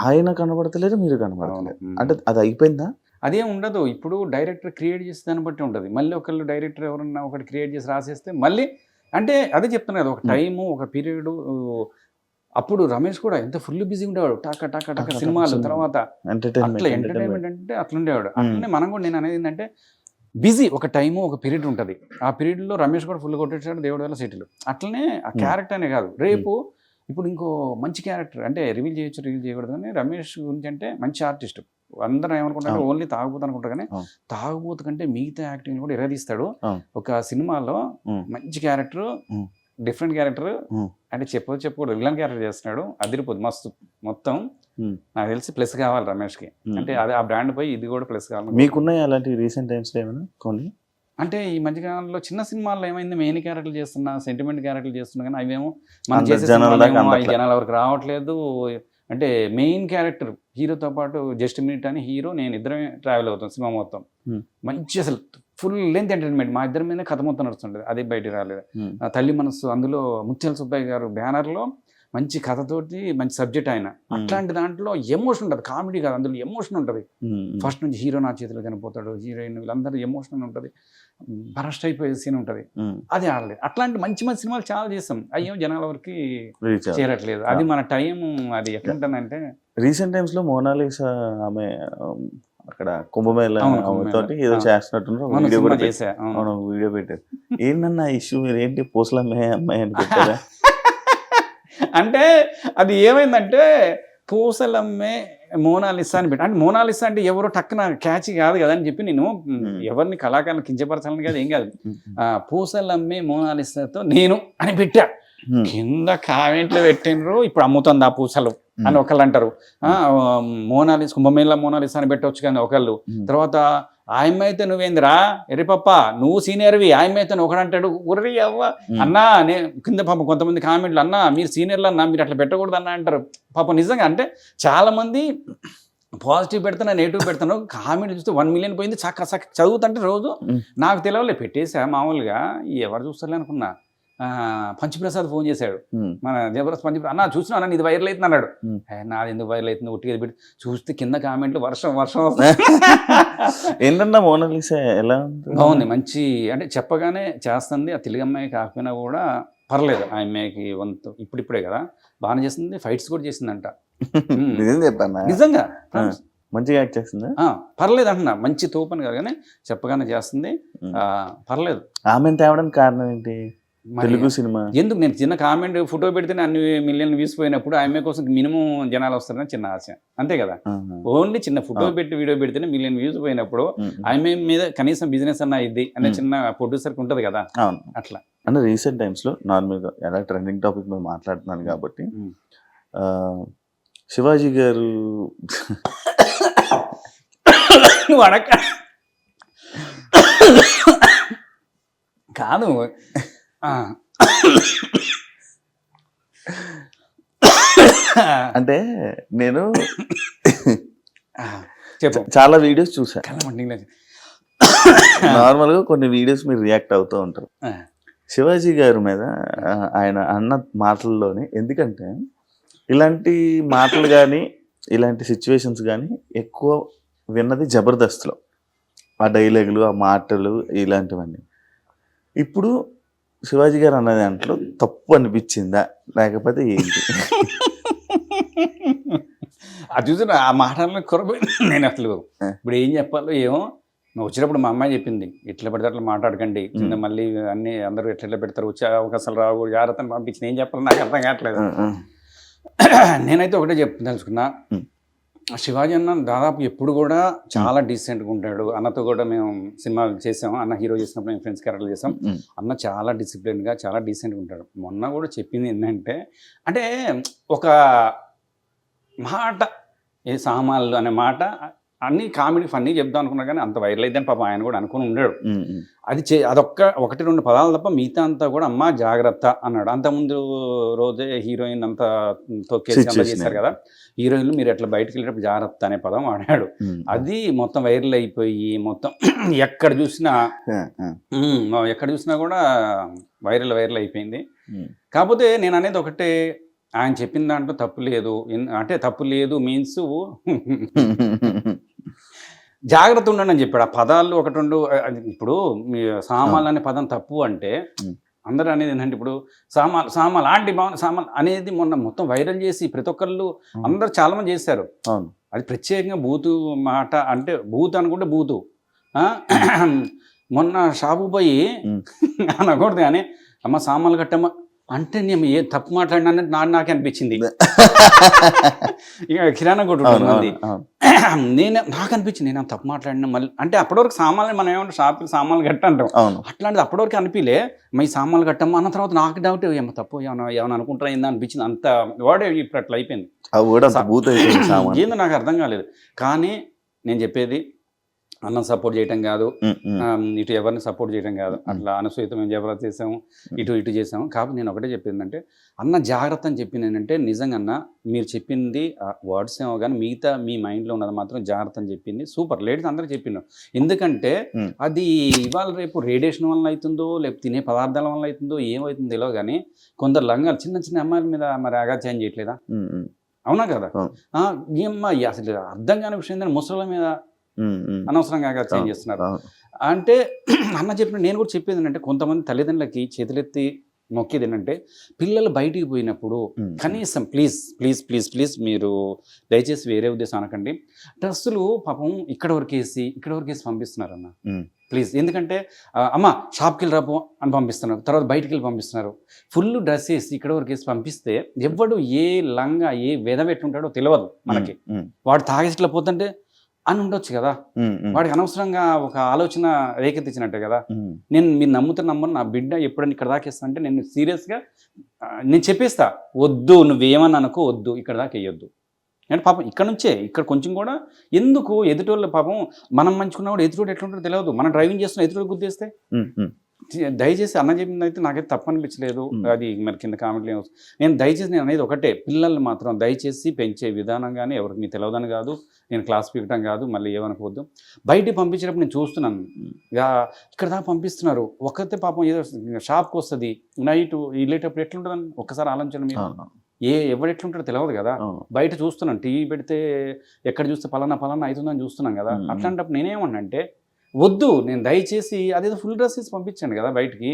ఆయన కనబడతలేదు, మీరు కనబడతలేదు. అంటే అది అయిపోయిందా? అదేం ఉండదు. ఇప్పుడు డైరెక్టర్ క్రియేట్ చేసే దాన్ని బట్టి ఉంటుంది. మళ్ళీ ఒకళ్ళు డైరెక్టర్ ఎవరన్నా ఒకటి క్రియేట్ చేసి రాసేస్తే మళ్ళీ అంటే అదే చెప్తున్నా కదా, ఒక టైము, ఒక పీరియడ్. అప్పుడు రమేష్ కూడా ఎంత ఫుల్ బిజీ ఉండేవాడు, టాక సినిమాలు, తర్వాత అట్లా ఎంటర్టైన్మెంట్ అంటే అట్లా ఉండేవాడు. అట్లనే మనం కూడా నేను అనేది ఏంటంటే బిజీ ఒక టైము, ఒక పీరియడ్ ఉంటుంది. ఆ పీరియడ్లో రమేష్ కూడా ఫుల్ కొట్టేసాడు, దేవుడి వల్ల సెటిల్. అట్లనే ఆ క్యారెక్టర్ అనే కాదు, రేపు ఇప్పుడు ఇంకో మంచి క్యారెక్టర్ అంటే రివీల్ చేయకూడదు, కానీ రమేష్ గురించి అంటే మంచి ఆర్టిస్ట్. అందరూ ఏమనుకుంటారు, ఓన్లీ తాగుబోతు అనుకుంటారు, కానీ తాగుబోతు కంటే మిగతా యాక్టింగ్ కూడా ఎరదీస్తాడు. ఒక సినిమాలో మంచి క్యారెక్టర్, డిఫరెంట్ క్యారెక్టర్ అంటే చెప్పకూడదు, విలన్ క్యారెక్టర్ చేస్తున్నాడు, అదిరిపోదు మస్తు. మొత్తం నాకు తెలిసి ప్లస్ కావాలి రమేష్కి. అంటే అదే ఆ బ్రాండ్ పోయి ఇది కూడా ప్లస్ కావాలి. మీకున్నాయి అలాంటి రీసెంట్ టైమ్స్లో ఏమైనా కొన్ని? అంటే ఈ మధ్యకాలంలో చిన్న సినిమాల్లో ఏమైంది, మెయిన్ క్యారెక్టర్లు చేస్తున్నా, సెంటిమెంట్ క్యారెక్టర్లు చేస్తున్నా, కానీ అవేమో మనం చేసే జనాల వరకు రావట్లేదు. అంటే మెయిన్ క్యారెక్టర్ హీరోతో పాటు జస్ట్ మినిట్ అని హీరో నేను ఇద్దరమే ట్రావెల్ అవుతాం సినిమా మొత్తం. మంచి అసలు ఫుల్ లెంత్ ఎంటర్టైన్మెంట్, మా ఇద్దరి మీద కథ మొత్తం నడుస్తుంటుంది. అదే బయట రాలేదు. తల్లి మనసు, అందులో ముత్యాల సుబ్బయ్య గారు బ్యానర్లో మంచి కథతోటి మంచి సబ్జెక్ట్ ఆయన. అట్లాంటి దాంట్లో ఎమోషన్ ఉంటుంది, కామెడీ కాదు, అందులో ఎమోషన్ ఉంటుంది. ఫస్ట్ నుంచి హీరో నా చేతిలో చనిపోతాడు, హీరోయిన్ వీళ్ళందరూ ఎమోషన్ ఉంటుంది, బరస్ట్ అయిపోయే సీన్ ఉంటుంది. అది ఆడలేదు. అట్లాంటి మంచి మంచి సినిమాలు చాలా చేస్తాం, అయ్యో జనాల వరకు చేరట్లేదు. అది మన టైం. అది ఎట్లుంటుందంటే రీసెంట్ టైమ్స్ లో మోనాలిసా ఆమె అక్కడ కుంభమేళ తోటి ఏదో చేస్తున్నట్టు వీడియో పెట్టారు. ఏంటన్నా ఇష్యూ, మీరు ఏంటి పూసలమ్మాయి అమ్మాయి అని పెట్టారా? అంటే అది ఏమైందంటే పూసలమ్మే మోనాలిసా అని పెట్టి, అంటే మోనాలిసా అంటే ఎవరో టక్కున క్యాచ్ కాదు కదా అని చెప్పి నేను ఎవరిని కళాకారులు కించపరచాలని కాదు, ఏం కాదు, పూసలమ్మే మోనాలిసాతో నేను అని పెట్టా. కింద కామెంట్లు పెట్టినరు, ఇప్పుడు అమ్ముతుంది ఆ పూసలు అని ఒకళ్ళు అంటారు. మోనాలిసా, కుంభమేళ మోనాలిసా అని పెట్టవచ్చు కానీ ఒకళ్ళు. తర్వాత ఆయమ్మ అయితే నువ్వేందిరా ఎర్రిపప్ప, నువ్వు సీనియర్వి, ఆయమ్మ అయితే ఒకడంటాడు, ఉర్రి అవ్వ అన్నా. నేను కింద పాపం కొంతమంది కామెంట్లు, అన్నా మీరు సీనియర్లు అన్నా, మీరు అట్లా పెట్టకూడదు అన్న అంటారు. పాపం నిజంగా అంటే చాలామంది పాజిటివ్ పెడుతున్నా, నెగిటివ్ పెడుతున్నావు. కామెంట్ చూస్తే 1 మిలియన్ పోయింది, చక్క చదువుతుంటే రోజు నాకు తెలియలే పెట్టేసా. మామూలుగా ఎవరు చూస్తారులే అనుకున్నా. పంచప్రసాద్ ఫోన్ చేశాడు, మన జబర్దస్త్ పంచప్రసాద్, అన్న చూసినా అన్న ఇది వైరల్ అవుతుంది అన్నాడు. నాది ఎందుకు వైరల్ అవుతుంది, ఒట్టిగా పెట్టి చూస్తే కింద కామెంట్లు వర్షం ఏంటన్నా మోనాలిసా ఎలా బాగుంది, మంచి అంటే చెప్పగానే చేస్తుంది. ఆ తెలుగు అమ్మాయి కాకపోయినా కూడా పర్లేదు, ఆ అమ్మాయికి వంతు ఇప్పుడిప్పుడే కదా బాగానే చేస్తుంది, ఫైట్స్ కూడా చేసిందంట. నిజంగా మంచిగా యాక్ట్ చేస్తుంది, పర్లేదు అంటున్నా, మంచి తోపని కాదు కానీ చెప్పగానే చేస్తుంది, పర్లేదు. ఆమెను తేవడానికి కారణం ఏంటి? మరి తెలుగు సినిమా ఎందుకు నేను చిన్న కామెంట్ ఫోటో పెడితేనే అన్ని మిలియన్ వ్యూస్ పోయినప్పుడు ఆమె కోసం మినిమం జనాలు వస్తారని చిన్న ఆశ, అంతే కదా. ఓన్లీ చిన్న ఫోటో పెట్టి వీడియో పెడితేనే మిలియన్ వ్యూస్ పోయినప్పుడు ఆమె మీద కనీసం బిజినెస్ అన్న ఇది అనే చిన్న ప్రొడ్యూసర్కి ఉంటుంది కదా. అవును అట్లా అంటే రీసెంట్ టైమ్స్లో నార్మల్గా ఎలా ట్రెండింగ్ టాపిక్ మీద మాట్లాడుతున్నాను కాబట్టి శివాజీ గారు వడక కాదు అంటే నేను చెప్పు. చాలా వీడియోస్ చూసా, కలమండి. నార్మల్గా కొన్ని వీడియోస్ మీరు రియాక్ట్ అవుతూ ఉంటారు శివాజీ గారి మీద ఆయన అన్న మాటల్లోనే. ఎందుకంటే ఇలాంటి మాటలు కానీ ఇలాంటి సిచ్యువేషన్స్ కానీ ఎక్కువ విన్నది జబర్దస్త్లో, ఆ డైలాగులు ఆ మాటలు ఇలాంటివన్నీ. ఇప్పుడు శివాజీ గారు అన్న దాంట్లో తప్పు అనిపించిందా లేకపోతే ఏంటి? అది చూసి ఆ మాటలను కొరబోయి నేను అసలు ఇప్పుడు ఏం చెప్పాలో ఏమో. నువ్వు వచ్చినప్పుడు మా అమ్మాయి చెప్పింది, ఎట్లా పెడితే అట్లా మాట్లాడకండి, కింద మళ్ళీ అన్ని అందరూ ఎట్లా పెడతారు, వచ్చే అవకాశాలు రావు, జాగ్రత్తని పంపించింది. ఏం చెప్పాలో నాకు అర్థం కావట్లేదు. నేనైతే ఒకటే తెలుసుకున్నా, శివాజీ అన్న దాదాపు ఎప్పుడు కూడా చాలా డీసెంట్గా ఉంటాడు. అన్నతో కూడా మేము సినిమాలు చేసాము, అన్న హీరో చేసినప్పుడు మేము ఫ్రెండ్స్ క్యారెక్టర్లు చేసాం. అన్న చాలా డిసిప్లిన్గా చాలా డీసెంట్గా ఉంటాడు. మొన్న కూడా చెప్పింది ఏంటంటే, అంటే ఒక మాట ఏ సామాన్లు అనే మాట అన్ని కామెడీ ఫన్నీ చెప్దాం అనుకున్నా కానీ అంత వైరల్ అయితే పాపం ఆయన కూడా అనుకుని ఉన్నాడు. అది ఒకటి రెండు పదాలు తప్ప మిగతా అంతా కూడా అమ్మ జాగ్రత్త అన్నాడు. అంతకుముందు రోజే హీరోయిన్ అంతా తొక్కేసి అంతా చేశారు కదా, హీరోయిన్లు మీరు ఎట్లా బయటకు వెళ్ళేటప్పుడు జాగ్రత్త అనే పదం వాడాడు. అది మొత్తం వైరల్ అయిపోయి మొత్తం ఎక్కడ చూసినా కూడా వైరల్ అయిపోయింది. కాకపోతే నేను అనేది ఒకటే, ఆయన చెప్పిన దాంట్లో తప్పు లేదు. అంటే తప్పు లేదు మీన్స్ జాగ్రత్త ఉండండి అని చెప్పాడు. ఆ పదాలు ఒకటి రెండు. ఇప్పుడు మీ సామాన్లు అనే పదం తప్పు అంటే అందరూ అనేది ఏంటంటే, ఇప్పుడు సామాన్ లాంటి సామాన్ అనేది మొన్న మొత్తం వైరల్ చేసి ప్రతి ఒక్కళ్ళు అందరు చాలా మంది చేశారు. అది ప్రత్యేకంగా బూతు మాట, అంటే బూతు అనుకుంటే బూతు. మొన్న షాపు పోయి అనకూడదు కానీ అమ్మ సామాన్లు కట్టమ్మ అంటే నేను ఏ తప్పు మాట్లాడినా నాకే అనిపించింది. ఇక కిరాణా కొట్టు నాకు అనిపించింది నేను తప్పు మాట్లాడినా మళ్ళీ. అంటే అప్పటివరకు సామాన్లు మనం ఏమంటాం, షాప్కి సామాన్లు కట్ట అంటాం, అట్లాంటిది అప్పటివరకు అనిపించలే. ఈ సామాన్లు కట్టమ్మా అన్న తర్వాత నాకు డౌట్, ఏమో తప్పు ఏమైనా అనుకుంటారా ఏందా అనిపించింది. అంత వాడే ఇప్పుడు అట్లా అయిపోయింది. ఏందో నాకు అర్థం కాలేదు. కానీ నేను చెప్పేది, అన్న సపోర్ట్ చేయటం కాదు, ఇటు ఎవరిని సపోర్ట్ చేయడం కాదు. అట్లా అనసూయత మేము జబర్దస్త్ చేసాము, ఇటు చేసాము. కాబట్టి నేను ఒకటే చెప్పిందంటే, అన్న జాగ్రత్త అని చెప్పింది ఏంటంటే, నిజంగా అన్న మీరు చెప్పింది వర్డ్స్ ఏమో కానీ మిగతా మీ మైండ్లో ఉన్నది మాత్రం జాగ్రత్త అని చెప్పింది. సూపర్. లేడీస్ అందరూ చెప్పిండు. ఎందుకంటే అది ఇవాళ రేపు రేడియేషన్ వల్ల అవుతుందో లేకపోతే తినే పదార్థాల వల్ల అవుతుందో ఏమవుతుందో తెలియదు కానీ కొందరు లంగాలు చిన్న అమ్మాయిల మీద మరి అగాత్యాయం చేయట్లేదా? అవునా కదా? ఏమ్మా అసలు అర్థం కాని విషయం ఏంటంటే ముసళ్ళ మీద అనవసరంగా చేంజ్ చేస్తున్నారు. అంటే అన్న చెప్పిన నేను కూడా చెప్పేది ఏంటంటే, కొంతమంది తల్లిదండ్రులకి చేతులెత్తి మొక్కేది ఏంటంటే, పిల్లలు బయటికి పోయినప్పుడు కనీసం ప్లీజ్ మీరు దయచేసి వేరే ఉద్దేశం అనకండి, డ్రెస్సులు పాపం ఇక్కడ వరకు వేసి పంపిస్తున్నారు అన్న ప్లీజ్. ఎందుకంటే అమ్మ షాప్కి వెళ్ళి రాపో అని పంపిస్తున్నారు, తర్వాత బయటికి వెళ్ళి పంపిస్తున్నారు. ఫుల్ డ్రెస్ వేసి ఇక్కడ వరకు వేసి పంపిస్తే ఎవడు ఏ లంగా ఏ వెదబెట్టుంటాడో తెలియదు మనకి. వాడు తాగేసి ఇట్లా పోతుంటే అని ఉండొచ్చు కదా, వాడికి అనవసరంగా ఒక ఆలోచన రేకెత్తించినట్టే కదా. మీరు నమ్మను, నా బిడ్డ ఎప్పుడైనా ఇక్కడ దాకా ఇస్తా అంటే నేను సీరియస్గా నేను చెప్పేస్తా, వద్దు నువ్వేమని అనుకో, వద్దు ఇక్కడ దాకా వేయొద్దు అంటే. పాపం ఇక్కడ కొంచెం కూడా ఎందుకు ఎదుటోళ్ళు పాపం మనం మంచుకున్నా కూడా ఎదుటోడు ఎట్లుంటారో తెలియదు. మనం డ్రైవింగ్ చేస్తున్నా ఎదుటోడు గుర్తిస్తే దయచేసి అన్న చెప్పింది అయితే నాకైతే తప్పు అనిపించలేదు. అది మరి కింద కామెంట్లు నేను అనేది ఒకటే, పిల్లల్ని మాత్రం దయచేసి పెంచే విధానం కానీ ఎవరికి మీకు తెలియదని కాదు, నేను క్లాస్ పీకటం కాదు, మళ్ళీ ఏమనుకోవద్దు. బయటికి పంపించేటప్పుడు నేను చూస్తున్నాను, ఇక్కడ దాకా పంపిస్తున్నారు. ఒకతే పాపం ఏదో షాప్కి వస్తుంది, నైట్ వెళ్ళేటప్పుడు ఎట్లుంటుందని ఒక్కసారి ఆలోచన మీరు ఎవరు ఎట్లుంటారో తెలియదు కదా. బయట చూస్తున్నాను, టీవీ పెడితే ఎక్కడ చూస్తే పలానా అవుతుందని చూస్తున్నాం కదా. అట్లాంటప్పుడు నేనేమన్నా అంటే, వద్దు, నేను దయచేసి అదేదో ఫుల్ డ్రెస్ వేసి పంపించాను కదా బయటికి,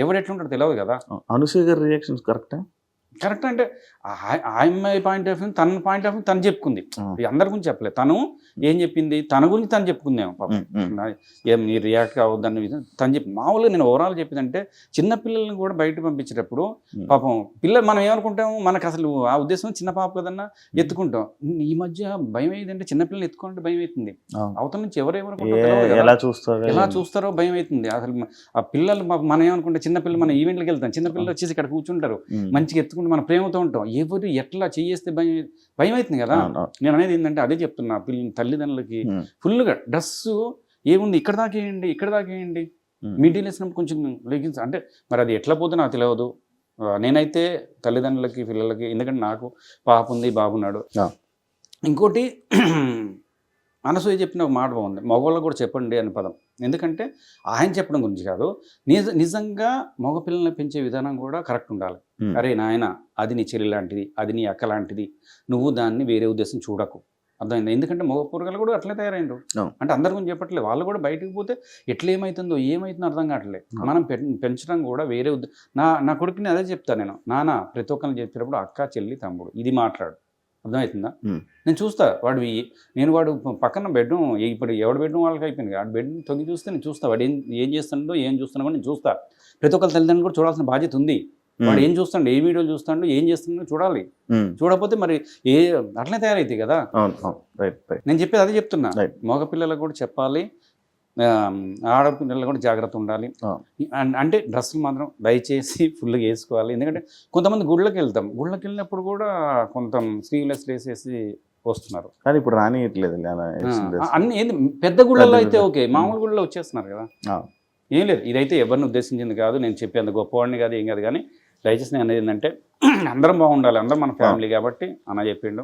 ఎవరు ఎట్లుంటారో తెలియదు కదా. అనసూయ గారి రియాక్షన్స్ కరెక్టా? కరెక్ట్ అంటే అమ్మాయి పాయింట్ ఆఫ్ వ్యూ తన పాయింట్ ఆఫ్ వ్యూ తను చెప్పుకుంది, అందరి గురించి చెప్పలేదు. తను ఏం చెప్పింది, తన గురించి తను చెప్పుకుందేమో పాపం. ఏం మీరు రియాక్ట్ అవ్వద్దని తను చెప్పి మామూలుగా నేను ఓవరాల్ చెప్పిందంటే చిన్నపిల్లల్ని కూడా బయట పంపించేటప్పుడు పాపం పిల్లలు మనం ఏమనుకుంటాము, మనకు అసలు ఆ ఉద్దేశం చిన్న పాప కదన్నా ఎత్తుకుంటాం. ఈ మధ్య భయం అయ్యిందంటే చిన్నపిల్లల్ని ఎత్తుకుంటే భయం అవుతుంది. అవతల నుంచి ఎలా చూస్తారో భయం అవుతుంది. అసలు ఆ పిల్లలు మనం ఏమనుకుంటే చిన్నపిల్లలు మన ఈవెంట్కి వెళ్తాం, చిన్నపిల్లలు వచ్చేసి ఇక్కడ కూర్చుంటారు, మంచిగా ఎత్తుకుంటే మన ప్రేమతో ఉంటాం. ఎవరు ఎట్లా చేస్తే భయం అవుతుంది కదా. నేను అనేది ఏంటంటే అదే చెప్తున్నా, తల్లిదండ్రులకి ఫుల్గా డ్రెస్సు ఏముంది ఇక్కడ దాకా వేయండి, మిడిల్ వేసినప్పుడు కొంచెం లెగిన్స్ అంటే మరి అది ఎట్లా పోతే నాకు తెలియదు. నేనైతే తల్లిదండ్రులకి పిల్లలకి, ఎందుకంటే నాకు పాప ఉంది బాబు ఉన్నాడు. ఇంకోటి అనసూయ చెప్పిన ఒక మాట బాగుంది, మగవాళ్ళకు కూడా చెప్పండి అని పదం. ఎందుకంటే ఆయన చెప్పడం గురించి కాదు, నిజంగా మగపిల్లల్ని పెంచే విధానం కూడా కరెక్ట్ ఉండాలి. అరే నాయన అది నీ చెల్లి లాంటిది, అది నీ అక్క లాంటిది, నువ్వు దాన్ని వేరే ఉద్దేశం చూడకు. అర్థమైంది. ఎందుకంటే మగ పూరగాలు కూడా అట్లే తయారైండు. అంటే అందరి గురించి చెప్పట్లేదు, వాళ్ళు కూడా బయటకు పోతే ఎట్లా ఏమవుతుందో అర్థం కావట్లేదు. మనం పెంచడం కూడా వేరే నా కొడుకుని అదే చెప్తాను నేను, నాన్న ప్రతి ఒక్కరిని చెప్పేటప్పుడు అక్క చెల్లి తమ్ముడు ఇది మాట్లాడు, అర్థమవుతుందా. నేను చూస్తా వాడు పక్కన బెడ్రూమ్, ఇప్పుడు ఎవడు బెడ్రూమ్ వాళ్ళకి అయిపోయింది, ఆ బెడ్ తొంగి చూస్తే నేను చూస్తా, వాడు ఏం చేస్తాడో ఏం చూస్తున్నా కూడా నేను చూస్తా. ప్రతి ఒక్కరి తల్లిదండ్రులు కూడా చూడాల్సిన బాధ్యత ఉంది. వాడు ఏం చూస్తాడు, ఏ వీడియోలు చూస్తాడు, ఏం చేస్తున్నాడో చూడాలి. చూడకపోతే మరి అట్లనే తయారైతాయి కదా. నేను చెప్పేది అదే చెప్తున్నా, మగపిల్లలకు కూడా చెప్పాలి, ఆడపిల్లలు కూడా జాగ్రత్త ఉండాలి. అంటే డ్రెస్సులు మాత్రం దయచేసి ఫుల్గా వేసుకోవాలి. ఎందుకంటే కొంతమంది గుళ్ళకి వెళ్ళినప్పుడు కూడా కొంత స్లీవ్లెస్ వేసేసి వస్తున్నారు. కానీ ఇప్పుడు రానియట్లేదు అన్ని ఏంది పెద్ద గుళ్ళలో అయితే ఓకే, మామూలు గుళ్ళలో వచ్చేస్తున్నారు కదా. ఏం లేదు, ఇదైతే ఎవరిని ఉద్దేశించింది కాదు, నేను చెప్పేంత గొప్పవాడిని కాదు, ఏం కాదు. కానీ దయచేసి నేను అనేది ఏంటంటే అందరం బాగుండాలి, అందరం మన ఫ్యామిలీ కాబట్టి అన్న చెప్పిండు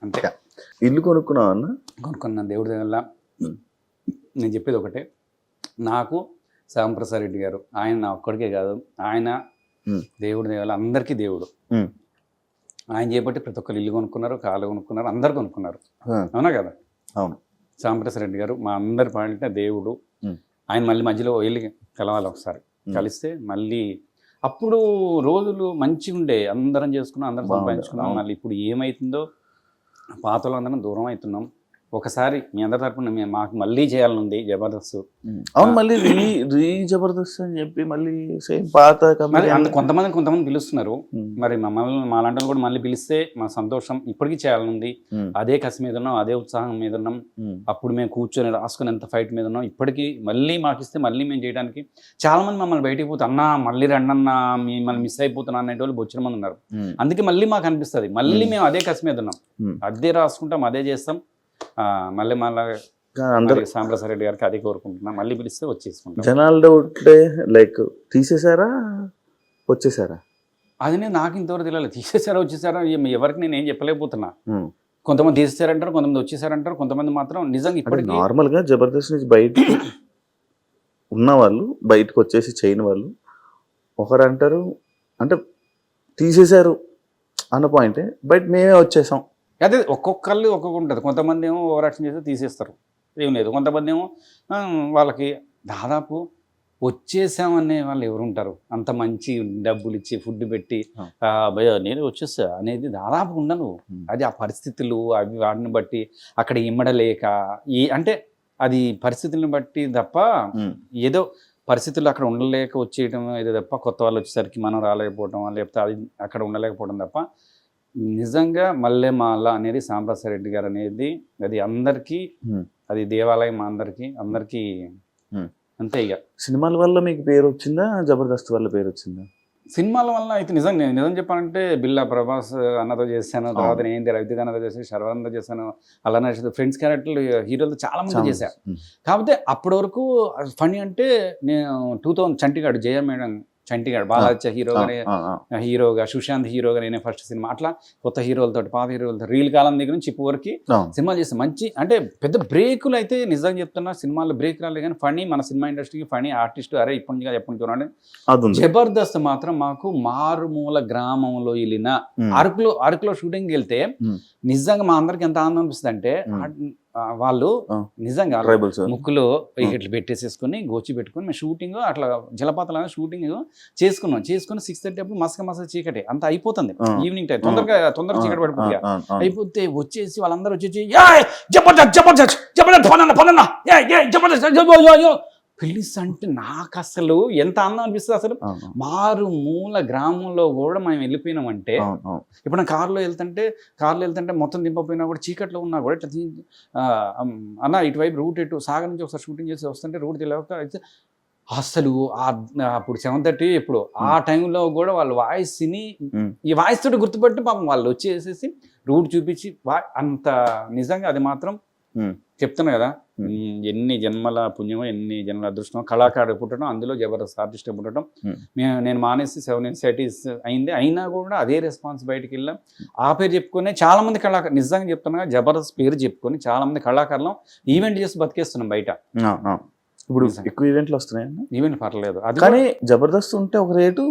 అంతే. ఇల్లు కొనుక్కున్నాను దేవుడి దగ్గర. నేను చెప్పేది ఒకటే, నాకు శ్యాంప్రసాద్ రెడ్డి గారు ఆయన నా ఒక్కడికే కాదు, ఆయన దేవుడి దగ్గర అందరికీ దేవుడు. ఆయన చేపట్టి ప్రతి ఒక్కరు ఇల్లు కొనుక్కున్నారు, కాళ్ళు కొనుక్కున్నారు, అందరు కొనుక్కున్నారు. అవునా కదా. అవును. శ్యాంప్రసాద్ రెడ్డి గారు మా అందరి పాయింట్ దేవుడు. ఆయన మళ్ళీ మధ్యలో వెళ్ళి కలవాలి ఒకసారి, కలిస్తే మళ్ళీ అప్పుడు రోజులు మంచిగా ఉండే, అందరం చేసుకున్నాం, అందరం సంపాదించుకున్నాం. మళ్ళీ ఇప్పుడు ఏమవుతుందో పాతలో అందరం దూరం అవుతున్నాం. ఒకసారి మీ అందరి తరపున మాకు మళ్ళీ చేయాలని ఉంది జబర్దస్త్. అవును, మళ్ళీ రీ జబర్దస్త్ అని చెప్పి మళ్ళీ సేమ్ పాత కొంతమంది పిలుస్తున్నారు. మరి మమ్మల్ని మాలాంటి కూడా మళ్ళీ పిలిస్తే మా సంతోషం. ఇప్పటికీ చేయాలని ఉంది, అదే కసి మీద ఉన్నాం, అదే ఉత్సాహం మీద ఉన్నాం. అప్పుడు మేము కూర్చొని రాసుకుని ఎంత ఫైట్ మీద ఉన్నాం. ఇప్పటికీ మళ్ళీ మాకు ఇస్తే మళ్ళీ మేము చేయడానికి చాలా మంది మమ్మల్ని బయటికి పోతే అన్నా మళ్ళీ రండి అన్నా మిమ్మల్ని మిస్ అయిపోతున్నా అనేటోళ్ళు బొచ్చిన మంది ఉన్నారు. అందుకే మళ్ళీ మాకు అనిపిస్తుంది మళ్ళీ మేము అదే కసి మీద ఉన్నాం, అదే రాసుకుంటాం, అదే చేస్తాం. మళ్ళీ శ్యాంప్రసాద్ రెడ్డి గారికి అదే కోరుకుంటున్నా, మళ్ళీ పిలిస్తే వచ్చేసుకుంటాం. జనాల డౌట్ లైక్ తీసేసారా వచ్చేసారా అది నాకు ఇంతవరకు తెలియాలి. తీసేసారా వచ్చేసారా ఎవరికి నేను ఏం చెప్పలేకపోతున్నా. కొంతమంది తీసేసారంటారు, కొంతమంది వచ్చేసారంటారు, కొంతమంది మాత్రం నిజంగా ఇప్పటికీ నార్మల్గా జబర్దస్త్ నుంచి బయట ఉన్న వాళ్ళు, బయటకు వచ్చేసి చేయని వాళ్ళు ఒకరు అంటారు అంటే తీసేశారు అన్న పాయింటే, బట్ మేమే వచ్చేసాం. అదే ఒక్కొక్కళ్ళు ఒక్కొక్క ఉంటుంది. కొంతమంది ఏమో ఓవర్ యాక్షన్ చేస్తే తీసేస్తారు, ఏం లేదు. కొంతమంది ఏమో వాళ్ళకి దాదాపు వచ్చేసామనే వాళ్ళు ఎవరు ఉంటారు, అంత మంచి డబ్బులు ఇచ్చి ఫుడ్ పెట్టి భయ నేను వచ్చేసా అనేది దాదాపు ఉండను. అది ఆ పరిస్థితులు అవి వాటిని బట్టి అక్కడ ఇమ్మడలేక అంటే అది పరిస్థితులను బట్టి తప్ప, ఏదో పరిస్థితులు అక్కడ ఉండలేక వచ్చేయటం ఏదో తప్ప, కొత్త వాళ్ళు వచ్చేసరికి మనం రాలేకపోవటం, లేకపోతే అది అక్కడ ఉండలేకపోవడం తప్ప నిజంగా మల్లెమాల అనేది శ్యాంప్రసాద్ రెడ్డి గారు అనేది అది అందరికీ, అది దేవాలయం అందరికీ అంతే. ఇక సినిమాల వల్ల మీకు పేరు వచ్చిందా, జబర్దస్త్ వల్ల పేరు వచ్చిందా? సినిమాల వల్ల అయితే నిజం చెప్పాలంటే బిల్లా ప్రభాస్ అన్నతో చేశాను, తర్వాత నేను రవితేజ అన్నతో చేశాను, శర్వానందతో చేశాను, అలానే ఫ్రెండ్స్ క్యారెక్టర్లు హీరోలతో చాలా మంది చేశాను. కాకపోతే అప్పటి వరకు ఫనీ అంటే నేను 2000 చంటిగాడు జయ మేడం చంటిగాడు బాలాచ హీరోగా సుశాంత్ హీరోగా నేనే ఫస్ట్ సినిమా. అట్లా కొత్త హీరోలతో పాత హీరోలతో రీల్ కాలం దగ్గర నుంచి ఇప్పుడు వరకు సినిమాలు చేస్తాను. మంచి అంటే పెద్ద బ్రేకులు అయితే నిజంగా చెప్తున్నా, సినిమాలో బ్రేక్ రాలేదు కానీ ఫనీ మన సినిమా ఇండస్ట్రీకి ఫనీ ఆర్టిస్ట్ అరే ఇప్పటి నుంచి ఎప్పటి నుంచి చూడండి. జబర్దస్త్ మాత్రం మాకు మారుమూల గ్రామంలో వెళ్ళిన అరకులో షూటింగ్కి వెళ్తే నిజంగా మా అందరికి ఎంత ఆనందం అనిపిస్తుంది అంటే వాళ్ళు నిజంగా ట్రైబల్స్ ముక్కులో ఇట్లా పెట్టేసేసుకొని గోచి పెట్టుకొని మేము షూటింగ్ అట్లా జలపాతాల షూటింగ్ చేసుకుని 6:30 అప్పుడు మసక చీకటి అంత అయిపోతుంది ఈవినింగ్ టైం తొందరగా చీకటి పడిపోతుంది అయిపోతే వచ్చేసి వాళ్ళందరూ వచ్చేసి జబర్దస్త్ పిలిస్తే అంటే నాకు అసలు ఎంత ఆనందం అనిపిస్తుంది అసలు మారు మూల గ్రామంలో కూడా మేము వెళ్ళిపోయినామంటే ఇప్పుడు నా కారులో వెళ్తుంటే మొత్తం దింపపోయినా కూడా చీకట్లో ఉన్నా కూడా ఇట్లా అన్న ఇటువైపు రూట్ ఇటు సాగర్ నుంచి ఒకసారి షూటింగ్ చేసి వస్తుంటే రూట్ తెలియక అయితే అసలు అప్పుడు 7:30 ఇప్పుడు ఆ టైంలో కూడా వాళ్ళ వాయిస్ని ఈ వాయిస్ తోటి గుర్తుపట్టి పాపం వాళ్ళు వచ్చేసేసి రూట్ చూపించి అంత నిజంగా అది మాత్రం చెప్తున్నా కదా ఎన్ని జన్మల పుణ్యమో ఎన్ని జన్మల అదృష్టమో కళాకారుడు పుట్టడం అందులో జబర్దస్త్ ఆర్టిస్ట్ పుట్టడం నేను మానేసి 7 years అయింది అయినా కూడా అదే రెస్పాన్స్ బయటికి వెళ్ళాం ఆ పేరు చెప్పుకొని చాలా మంది కళాకారులు నిజంగా చెప్తున్నా జబర్దస్త్ పేరు చెప్పుకొని చాలా మంది కళాకారులు ఈవెంట్ చేసి బతికేస్తున్నాం బయట ఇప్పుడు ఎక్కువ ఈవెంట్లు వస్తున్నాయి ఈవెంట్ పర్లేదు అది కానీ జబర్దస్త్ ఉంటే ఒక రేటు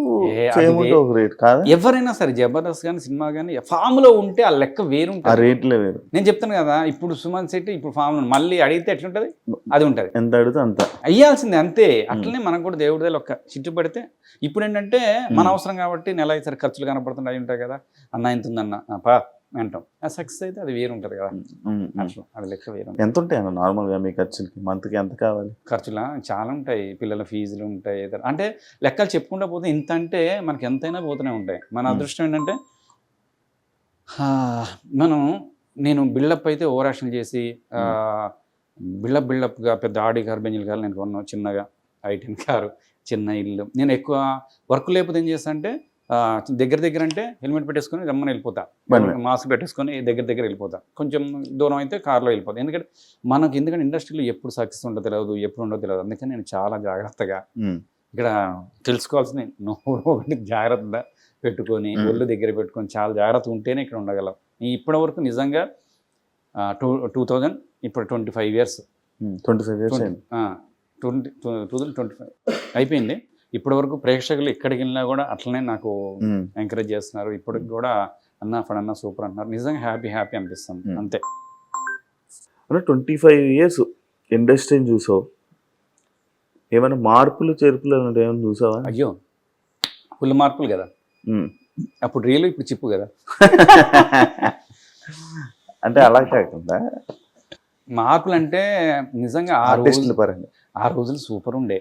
ఒక రేటు కాదు ఎవరైనా సరే జబర్దస్త్ కానీ సినిమా కానీ ఫామ్ లో ఉంటే ఆ లెక్క వేరు ఆ రేట్లే వేరు నేను చెప్తాను కదా ఇప్పుడు సుమన్ శెట్టి ఇప్పుడు ఫామ్ లో మళ్ళీ అడిగితే ఎట్లుంటది అది ఉంటది ఎంత అడిగితే అంత అయ్యాల్సిందే అంతే అట్లనే మనకు కూడా దేవుడి దగ్గర ఒక చిట్టు పడితే ఇప్పుడు ఏంటంటే మన అవసరం కాబట్టి నెల అయితే ఖర్చులు కనపడుతుంటాయి ఉంటాయి కదా అన్న ఇంత ఉందన్న పా అంటాం ఆ సక్సెస్ అయితే అది వేరు ఉంటుంది కదా అట్లా అది లెక్క వేరు ఎంత ఉంటాయి అన్న నార్మల్గా మీ ఖర్చులకి మంత్కి ఎంత కావాలి ఖర్చులా చాలా ఉంటాయి పిల్లల ఫీజులు ఉంటాయి అంటే లెక్కలు చెప్పుకుంటూ పోతే ఇంత అంటే మనకి ఎంతైనా పోతూనే ఉంటాయి మన అదృష్టం ఏంటంటే నేను బిల్డప్ అయితే ఓవర్ యాక్షన్ చేసి బిల్డప్గా పెద్ద ఆడి కారు బెంజిల్ కారు నేను కొన్నాను చిన్నగా I10 కారు చిన్న ఇల్లు నేను ఎక్కువ వర్క్ లేకపోతే ఏం చేస్తా అంటే దగ్గర అంటే హెల్మెట్ పెట్టేసుకొని రమ్మని వెళ్ళిపోతా మాస్క్ పెట్టేసుకొని దగ్గర వెళ్ళిపోతా కొంచెం దూరం అయితే కార్లో వెళ్ళిపోతా ఎందుకంటే ఇండస్ట్రీలో ఎప్పుడు సక్సెస్ ఉండో తెలియదు ఎప్పుడు ఉండో తెలియదు అందుకని నేను చాలా జాగ్రత్తగా ఇక్కడ తెలుసుకోవాల్సింది ఒకటి జాగ్రత్త పెట్టుకొని ఒళ్ళు దగ్గర పెట్టుకొని చాలా జాగ్రత్త ఉంటేనే ఇక్కడ ఉండగలం ఇప్పటి వరకు నిజంగా 2000 ఇప్పుడు 25 years 2025 అయిపోయింది ఇప్పటి వరకు ప్రేక్షకులు ఎక్కడికి వెళ్ళినా కూడా అట్లనే నాకు ఎంకరేజ్ చేస్తున్నారు ఇప్పటికి కూడా అన్న ఫడన్న సూపర్ అంటున్నారు నిజంగా హ్యాపీ అనిపిస్తుంది అంతే 25 years ఇండస్ట్రీని చూసావు ఏమైనా మార్పులు చేర్పులు ఏమైనా చూసావా అయ్యో ఫుల్ మార్పులు కదా అప్పుడు రియల్ ఇప్పుడు చిప్పు కదా అంటే అలా కాకుండా మార్పులు అంటే నిజంగా ఆ రోజులు సూపర్ ఉండే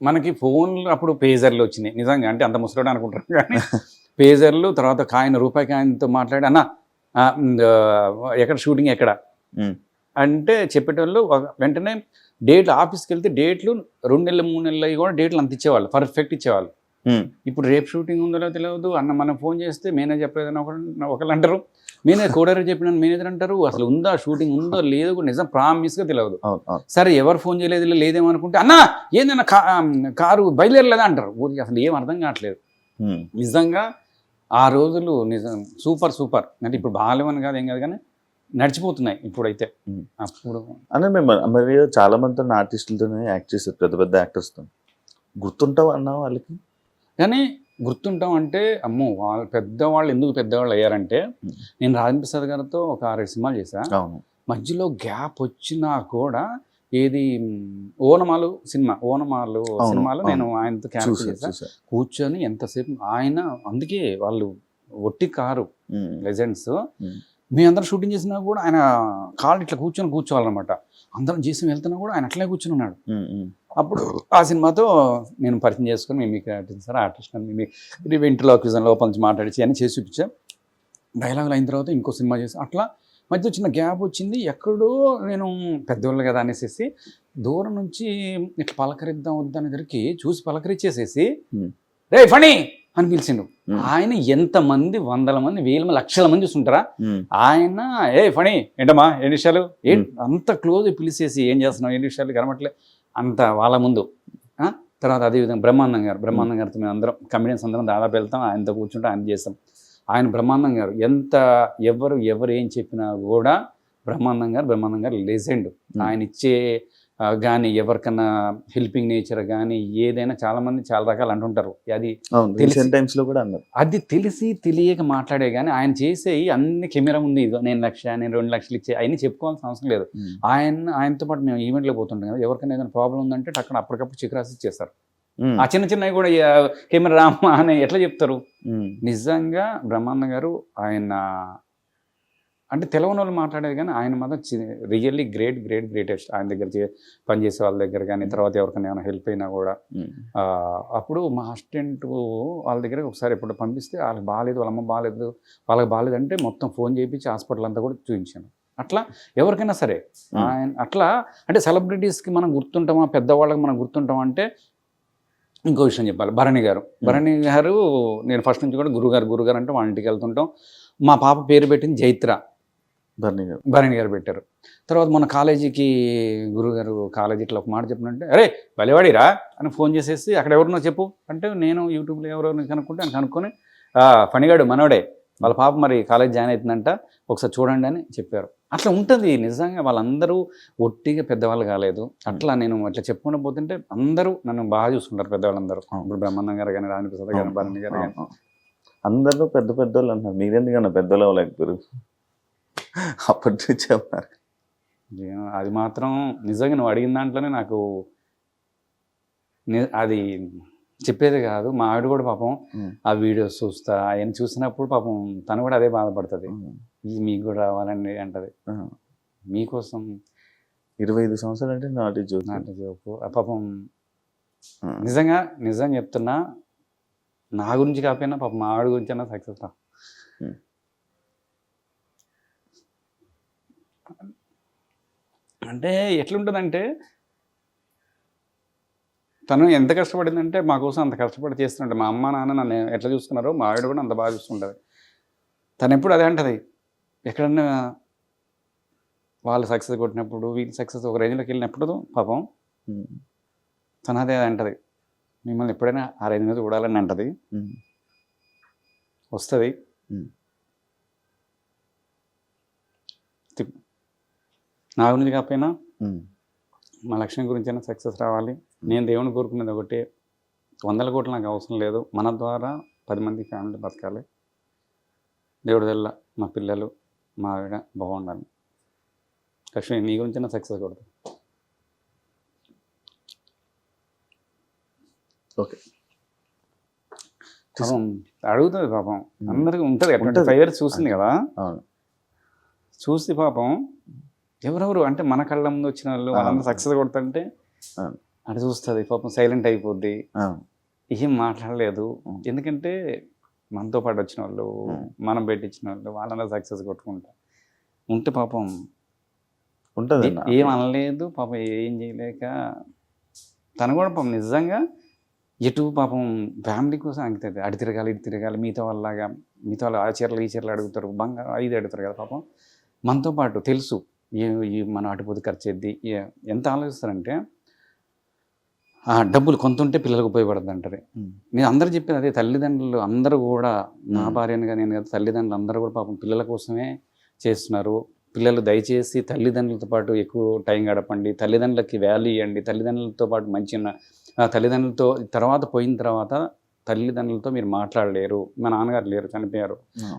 మనకి ఫోన్లు అప్పుడు పేజర్లు వచ్చినాయి నిజంగా అంటే అంత ముసలోడు అనుకుంటారు కానీ పేజర్లు తర్వాత రూపాయి కాయిన్తో మాట్లాడి అన్న ఎక్కడ షూటింగ్ ఎక్కడ అంటే చెప్పేటోళ్ళు వెంటనే డేట్లు ఆఫీస్కి వెళ్తే డేట్లు 2 నెలలు 3 నెలలు కూడా డేట్లు అంత ఇచ్చేవాళ్ళు పర్ఫెక్ట్ ఇచ్చేవాళ్ళు ఇప్పుడు రేపు షూటింగ్ ఉందో తెలియదు అన్న మనం ఫోన్ చేస్తే మేనేజర్ చెప్పలేదని ఒకళ్ళు అంటారు మేనేజర్ కోడర్ చెప్పిన మేనేజర్ అంటారు అసలు ఉందా షూటింగ్ ఉందో లేదో కూడా నిజం ప్రామిస్గా తెలియదు సరే ఎవరు ఫోన్ చేయలేదు లేదేమో అనుకుంటే అన్న ఏందన్నా కారు బయలుదేరలేదా అంటారు ఊరికి అసలు ఏం అర్థం కావట్లేదు నిజంగా ఆ రోజులు నిజం సూపర్ అంటే ఇప్పుడు బాగాలేమని కాదు ఏం కాదు కానీ నడిచిపోతున్నాయి ఇప్పుడైతే అప్పుడు అన్న మరి చాలా మంది ఆర్టిస్టులతోనే యాక్ట్ చేశారు పెద్ద యాక్టర్స్తో గుర్తుంటావు అన్నా వాళ్ళకి కానీ గుర్తుంటాం అంటే అమ్మో వాళ్ళు పెద్దవాళ్ళు ఎందుకు పెద్దవాళ్ళు అయ్యారంటే నేను రాజేంద్ర ప్రసాద్ గారితో ఒక 6 సినిమాలు చేశాను మధ్యలో గ్యాప్ వచ్చినా కూడా ఏది ఓనమాలు సినిమాలో నేను ఆయనతో క్యారెక్టర్ చేశాను కూర్చొని ఎంతసేపు ఆయన అందుకే వాళ్ళు ఒట్టి కారు లెజెండ్స్ మేమందరం షూటింగ్ చేసినా కూడా ఆయన కాళ్ళు ఇట్లా కూర్చోవాలన్నమాట అందరం చేసి వెళ్తున్నా కూడా ఆయన అట్లనే కూర్చొని ఉన్నాడు అప్పుడు ఆ సినిమాతో నేను పరిచయం చేసుకొని మేము మీకు సార్ ఆర్టిస్ట్ అని మేము ఇంటర్లోక్విజన్ లోపల నుంచి మాట్లాడిచి అని చేసి చూపించాం డైలాగులు అయిన తర్వాత ఇంకో సినిమా చేసి అట్లా మధ్య చిన్న గ్యాప్ వచ్చింది ఎక్కడో నేను పెద్దవాళ్ళు కదా అనేసి దూరం నుంచి ఇట్లా పలకరిద్దాం వద్దాని దగ్గరికి చూసి పలకరించేసేసి రే ఫణి అని పిలిచిండు ఆయన ఎంతమంది 100 మంది 1000 మంది లక్షల మంది చూస్తుంటారా ఆయన ఫణి ఏంటమ్మా 2 నిమిషాలు అంత క్లోజ్ పిలిచేసి ఏం చేస్తున్నావు 2 నిమిషాలు కనబట్లే అంత వాళ్ళ ముందు తర్వాత అదేవిధంగా బ్రహ్మానందం గారితో మేము అందరం కమెడియన్స్ అందరం దాదాపు వెళ్తాం ఆయనతో కూర్చుంటే ఆయన చేస్తాం ఆయన బ్రహ్మానందం గారు ఎంత ఎవరు ఏం చెప్పినా కూడా బ్రహ్మానందం గారు లెజెండ్ ఆయన ఇచ్చే కానీ ఎవరికన్నా హెల్పింగ్ నేచర్ కానీ ఏదైనా చాలామంది చాలా రకాలు అంటుంటారు. అది అవును, రీసెంట్ టైమ్స్ లో కూడా అన్నారు. అది తెలిసి తెలియక మాట్లాడే కానీ ఆయన చేసేవి అన్ని కెమెరా ఉంది, ఇదిగో నేను 1,00,000 నేను 2,00,000 ఇచ్చే అవన్నీ చెప్పుకోవాల్సిన అవసరం లేదు. ఆయనతో పాటు మేము ఈవెంట్లో పోతుంటాం కదా, ఎవరికైనా ఏదైనా ప్రాబ్లం ఉందంటే టక్కన అప్పటికప్పుడు చెక్ రాసి ఇచ్చేస్తారు. ఆ చిన్న చిన్నవి కూడా కెమెరా రామ్మా అని ఎట్లా చెప్తారు. నిజంగా బ్రహ్మానంద గారు ఆయన అంటే తెలవని వాళ్ళు మాట్లాడేది కానీ ఆయన మాత్రం రియల్లీ గ్రేటెస్ట్. ఆయన దగ్గర పనిచేసే వాళ్ళ దగ్గర కానీ తర్వాత ఎవరికైనా ఏమైనా హెల్ప్ అయినా కూడా అప్పుడు మా అసిస్టెంట్ వాళ్ళ దగ్గర ఒకసారి ఎప్పుడు పంపిస్తే వాళ్ళకి బాగాలేదు, వాళ్ళ అమ్మ బాగాలేదు, వాళ్ళకి బాగాలేదంటే మొత్తం ఫోన్ చేయించి హాస్పిటల్ అంతా కూడా చూపించాను. అట్లా ఎవరికైనా సరే ఆయన అట్లా అంటే సెలబ్రిటీస్కి మనం గుర్తుంటామా, పెద్దవాళ్ళకి మనం గుర్తుంటామా అంటే ఇంకో విషయం చెప్పాలి. భరణి గారు నేను ఫస్ట్ నుంచి కూడా గురుగారు అంటే వాళ్ళ ఇంటికి వెళ్తుంటాం. మా పాప పేరు పెట్టింది జైత్ర, భరణి గారు పెట్టారు. తర్వాత మన కాలేజీకి గురుగారు కాలేజీ ఇట్లా ఒక మాట చెప్పినంటే అరే బలివాడిరా అని ఫోన్ చేసేసి అక్కడ ఎవరినో చెప్పు అంటే నేను యూట్యూబ్లో ఎవరెవరిని కనుక్కుంటే ఆయన కనుక్కొని ఫణిగాడు మనోడే వాళ్ళ పాప మరి కాలేజ్ జాయిన్ అవుతుందంట ఒకసారి చూడండి అని చెప్పారు. అట్లా ఉంటుంది నిజంగా. వాళ్ళందరూ ఒట్టిగా పెద్దవాళ్ళు కాలేదు. అట్లా నేను అట్లా చెప్పుకుంటూ పోతుంటే అందరూ నన్ను బాగా చూసుకుంటారు పెద్దవాళ్ళందరూ. ఇప్పుడు బ్రహ్మానందం గారు కానీ, రాణిప్రసాద్ గారు, భరణి గారు కానీ అందరూ పెద్దోళ్ళు అంటున్నారు. మీరెందుకన్నా పెద్దోళ్ళు అవ్వలేకపోయారు అప్పటి నుంచి అన్నారు. అది మాత్రం నిజంగా నువ్వు అడిగిన దాంట్లోనే నాకు అది చెప్పేది కాదు. మా ఆవిడ కూడా పాపం ఆ వీడియోస్ చూస్తా అవన్నీ చూసినప్పుడు పాపం తను కూడా అదే బాధపడుతుంది. ఇది మీకు కూడా రావాలండి అంటది. మీకోసం 25 సంవత్సరాలు అంటే నాటి జోకు పాపం. నిజం చెప్తున్నా, నా గురించి కాకపోయినా పాపం మా ఆవిడ గురించి అన్నా సక్సెస్ రా. అంటే ఎట్లుంటుందంటే తను ఎంత కష్టపడిందంటే మా కోసం అంత కష్టపడి చేస్తుంటే మా అమ్మ నాన్న నన్ను ఎట్లా చూస్తున్నారో మా ఆవిడ కూడా అంత బాగా చూస్తుంటుంది. తను ఎప్పుడు అదే అంటది, ఎక్కడన్నా వాళ్ళు సక్సెస్ కొట్టినప్పుడు వీళ్ళు సక్సెస్ ఒక రేంజ్లోకి వెళ్ళినప్పుడు పాపం తను అదే అంటది, మిమ్మల్ని ఎప్పుడైనా ఆ రేంజ్ మీద చూడాలని అంటది. వస్తుంది నా గురించి కాకపోయినా మా లక్ష్యం గురించి అయినా సక్సెస్ రావాలి. నేను దేవుని కోరుకునేది ఒకటి, 100 కోట్లు నాకు అవసరం లేదు, మన ద్వారా 10 మంది ఫ్యామిలీ బతకాలి. దేవుడి వల్ల మా పిల్లలు మా ఆవిడ బాగుండాలి. లక్ష్మి నీ గురించి అయినా సక్సెస్ కొడతాను. ఓకే పాపం అడుగుతుంది, పాపం అందరికీ ఉంటుంది. 25 years చూసింది కదా, చూసి పాపం ఎవరెవరు అంటే మన కళ్ళ ముందు వచ్చిన వాళ్ళు వాళ్ళందరూ సక్సెస్ కొడుతుంటే అది చూస్తుంది. పాపం సైలెంట్ అయిపోద్ది, ఏం మాట్లాడలేదు. ఎందుకంటే మనతో పాటు వచ్చిన వాళ్ళు, మనం పెట్టించిన వాళ్ళు, వాళ్ళందరూ సక్సెస్ కొట్టుకుంటారు ఉంటే పాపం ఉంటుంది. ఏం అనలేదు పాపం, ఏం చేయలేక తను కూడా పాపం నిజంగా ఎటు పాపం ఫ్యామిలీ కోసం అంకితుంది. అటు తిరగాలి ఇటు తిరగాలి, మిగతా వాళ్ళలాగా మిగతా వాళ్ళు ఆ చీరలు ఈ చీరలు అడుగుతారు, బంగారం ఇది అడుగుతారు కదా. పాపం మనతో పాటు తెలుసు మనం అటుపోతే ఖర్చు చేద్ది. ఎంత ఆలోచిస్తారంటే డబ్బులు కొంత ఉంటే పిల్లలకు ఉపయోగపడుతుంది అంటారు. నేను అందరూ చెప్పేది అదే, తల్లిదండ్రులు అందరూ కూడా నా భార్యనుగా నేను కదా, తల్లిదండ్రులు అందరూ కూడా పాపం పిల్లల కోసమే చేస్తున్నారు. పిల్లలు దయచేసి తల్లిదండ్రులతో పాటు ఎక్కువ టైం గడపండి, తల్లిదండ్రులకి వాల్యూ ఇవ్వండి, తల్లిదండ్రులతో పాటు మంచి తల్లిదండ్రులతో తర్వాత పోయిన తర్వాత తల్లిదండ్రులతో మీరు మాట్లాడలేరు. మా నాన్నగారు లేరు, చనిపోయారు.